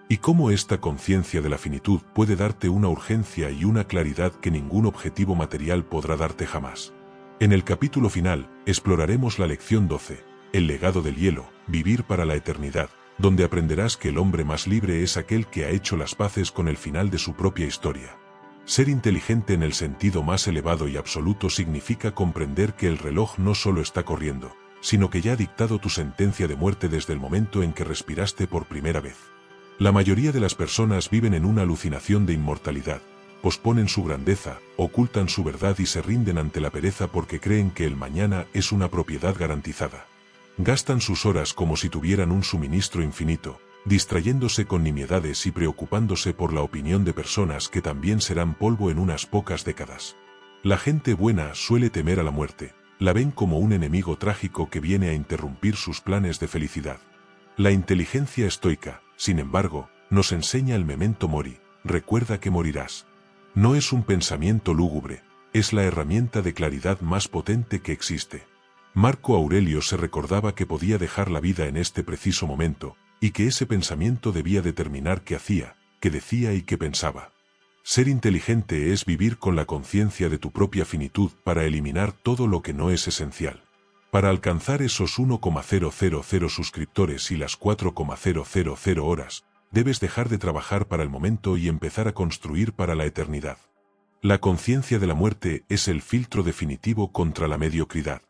Y cómo esta conciencia de la finitud puede darte una urgencia y una claridad que ningún objetivo material podrá darte jamás. En el capítulo final, exploraremos la lección 12, el legado del hielo, vivir para la eternidad, donde aprenderás que el hombre más libre es aquel que ha hecho las paces con el final de su propia historia. Ser inteligente en el sentido más elevado y absoluto significa comprender que el reloj no solo está corriendo, sino que ya ha dictado tu sentencia de muerte desde el momento en que respiraste por primera vez. La mayoría de las personas viven en una alucinación de inmortalidad, posponen su grandeza, ocultan su verdad y se rinden ante la pereza porque creen que el mañana es una propiedad garantizada. Gastan sus horas como si tuvieran un suministro infinito, distrayéndose con nimiedades y preocupándose por la opinión de personas que también serán polvo en unas pocas décadas. La gente buena suele temer a la muerte, la ven como un enemigo trágico que viene a interrumpir sus planes de felicidad. La inteligencia estoica, sin embargo, nos enseña el memento mori, recuerda que morirás. No es un pensamiento lúgubre, es la herramienta de claridad más potente que existe. Marco Aurelio se recordaba que podía dejar la vida en este preciso momento, y que ese pensamiento debía determinar qué hacía, qué decía y qué pensaba. Ser inteligente es vivir con la conciencia de tu propia finitud para eliminar todo lo que no es esencial. Para alcanzar esos 1,000 suscriptores y las 4,000 horas, Debes dejar de trabajar para el momento y empezar a construir para la eternidad. La conciencia de la muerte es el filtro definitivo contra la mediocridad.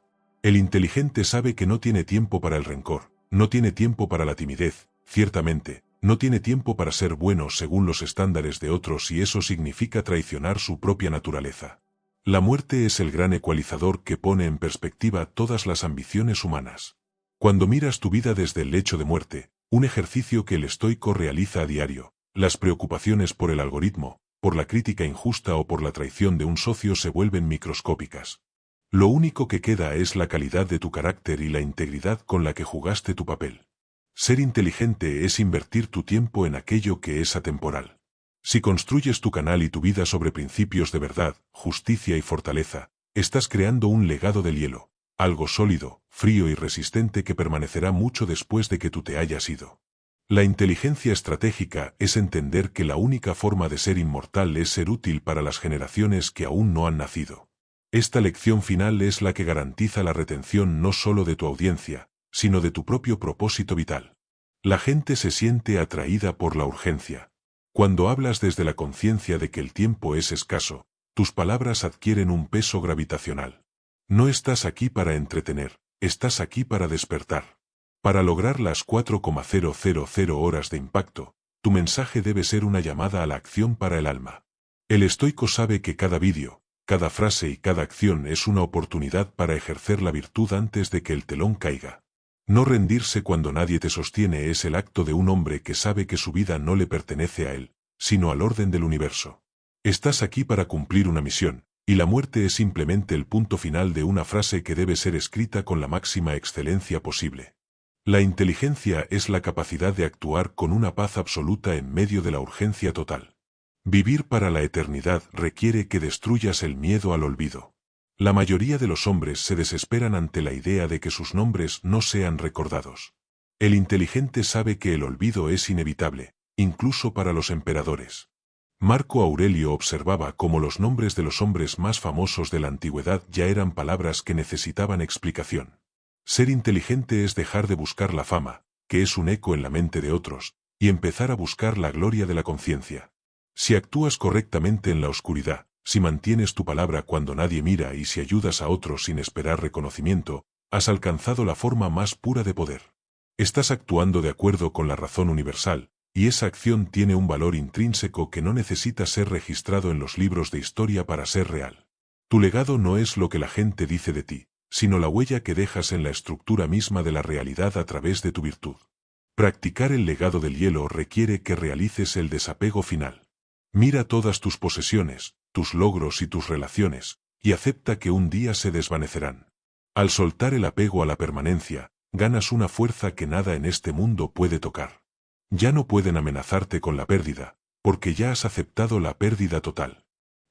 El inteligente sabe que no tiene tiempo para el rencor, no tiene tiempo para la timidez, ciertamente, no tiene tiempo para ser bueno según los estándares de otros y eso significa traicionar su propia naturaleza. La muerte es el gran ecualizador que pone en perspectiva todas las ambiciones humanas. Cuando miras tu vida desde el lecho de muerte, un ejercicio que el estoico realiza a diario, las preocupaciones por el algoritmo, por la crítica injusta o por la traición de un socio se vuelven microscópicas. Lo único que queda es la calidad de tu carácter y la integridad con la que jugaste tu papel. Ser inteligente es invertir tu tiempo en aquello que es atemporal. Si construyes tu canal y tu vida sobre principios de verdad, justicia y fortaleza, estás creando un legado del hielo, algo sólido, frío y resistente que permanecerá mucho después de que tú te hayas ido. La inteligencia estratégica es entender que la única forma de ser inmortal es ser útil para las generaciones que aún no han nacido. Esta lección final es la que garantiza la retención no solo de tu audiencia, sino de tu propio propósito vital. La gente se siente atraída por la urgencia. Cuando hablas desde la conciencia de que el tiempo es escaso, tus palabras adquieren un peso gravitacional. No estás aquí para entretener, estás aquí para despertar. Para lograr las 4,000 horas de impacto, tu mensaje debe ser una llamada a la acción para el alma. El estoico sabe que cada vídeo, cada frase y cada acción es una oportunidad para ejercer la virtud antes de que el telón caiga. No rendirse cuando nadie te sostiene es el acto de un hombre que sabe que su vida no le pertenece a él, sino al orden del universo. Estás aquí para cumplir una misión, y la muerte es simplemente el punto final de una frase que debe ser escrita con la máxima excelencia posible. La inteligencia es la capacidad de actuar con una paz absoluta en medio de la urgencia total. Vivir para la eternidad requiere que destruyas el miedo al olvido. La mayoría de los hombres se desesperan ante la idea de que sus nombres no sean recordados. El inteligente sabe que el olvido es inevitable, incluso para los emperadores. Marco Aurelio observaba cómo los nombres de los hombres más famosos de la antigüedad ya eran palabras que necesitaban explicación. Ser inteligente es dejar de buscar la fama, que es un eco en la mente de otros, y empezar a buscar la gloria de la conciencia. Si actúas correctamente en la oscuridad, si mantienes tu palabra cuando nadie mira y si ayudas a otros sin esperar reconocimiento, has alcanzado la forma más pura de poder. Estás actuando de acuerdo con la razón universal, y esa acción tiene un valor intrínseco que no necesita ser registrado en los libros de historia para ser real. Tu legado no es lo que la gente dice de ti, sino la huella que dejas en la estructura misma de la realidad a través de tu virtud. Practicar el legado del hielo requiere que realices el desapego final. Mira todas tus posesiones, tus logros y tus relaciones, y acepta que un día se desvanecerán. Al soltar el apego a la permanencia, ganas una fuerza que nada en este mundo puede tocar. Ya no pueden amenazarte con la pérdida, porque ya has aceptado la pérdida total.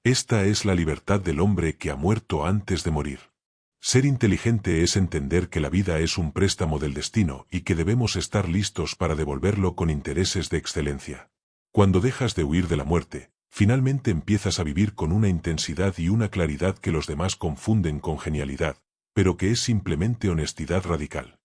Esta es la libertad del hombre que ha muerto antes de morir. Ser inteligente es entender que la vida es un préstamo del destino y que debemos estar listos para devolverlo con intereses de excelencia. Cuando dejas de huir de la muerte, finalmente empiezas a vivir con una intensidad y una claridad que los demás confunden con genialidad, pero que es simplemente honestidad radical.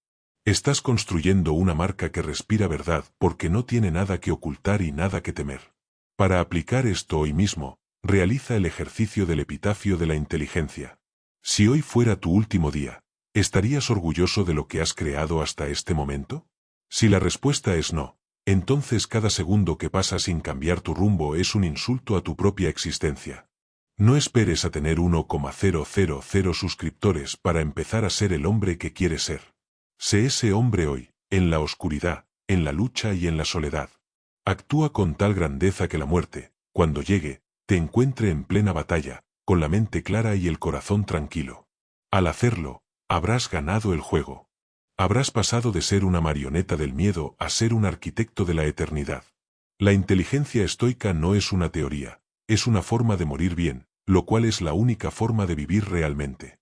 Estás construyendo una marca que respira verdad porque no tiene nada que ocultar y nada que temer. Para aplicar esto hoy mismo, realiza el ejercicio del epitafio de la inteligencia. Si hoy fuera tu último día, ¿estarías orgulloso de lo que has creado hasta este momento? Si la respuesta es no, entonces cada segundo que pasa sin cambiar tu rumbo es un insulto a tu propia existencia. No esperes a tener 1,000 suscriptores para empezar a ser el hombre que quieres ser. Sé ese hombre hoy, en la oscuridad, en la lucha y en la soledad. Actúa con tal grandeza que la muerte, cuando llegue, te encuentre en plena batalla, con la mente clara y el corazón tranquilo. Al hacerlo, habrás ganado el juego. Habrás pasado de ser una marioneta del miedo a ser un arquitecto de la eternidad. La inteligencia estoica no es una teoría, es una forma de morir bien, lo cual es la única forma de vivir realmente.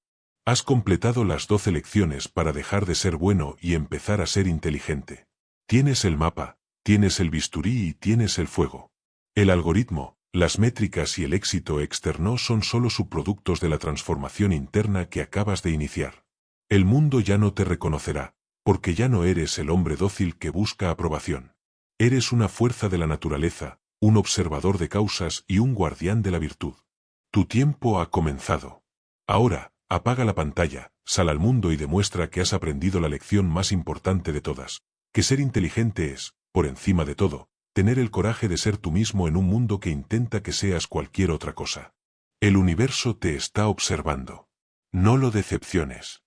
Has completado las 12 lecciones para dejar de ser bueno y empezar a ser inteligente. Tienes el mapa, tienes el bisturí y tienes el fuego. El algoritmo, las métricas y el éxito externo son solo subproductos de la transformación interna que acabas de iniciar. El mundo ya no te reconocerá, porque ya no eres el hombre dócil que busca aprobación. Eres una fuerza de la naturaleza, un observador de causas y un guardián de la virtud. Tu tiempo ha comenzado. Ahora, apaga la pantalla, sal al mundo y demuestra que has aprendido la lección más importante de todas, que ser inteligente es, por encima de todo, tener el coraje de ser tú mismo en un mundo que intenta que seas cualquier otra cosa. El universo te está observando. No lo decepciones.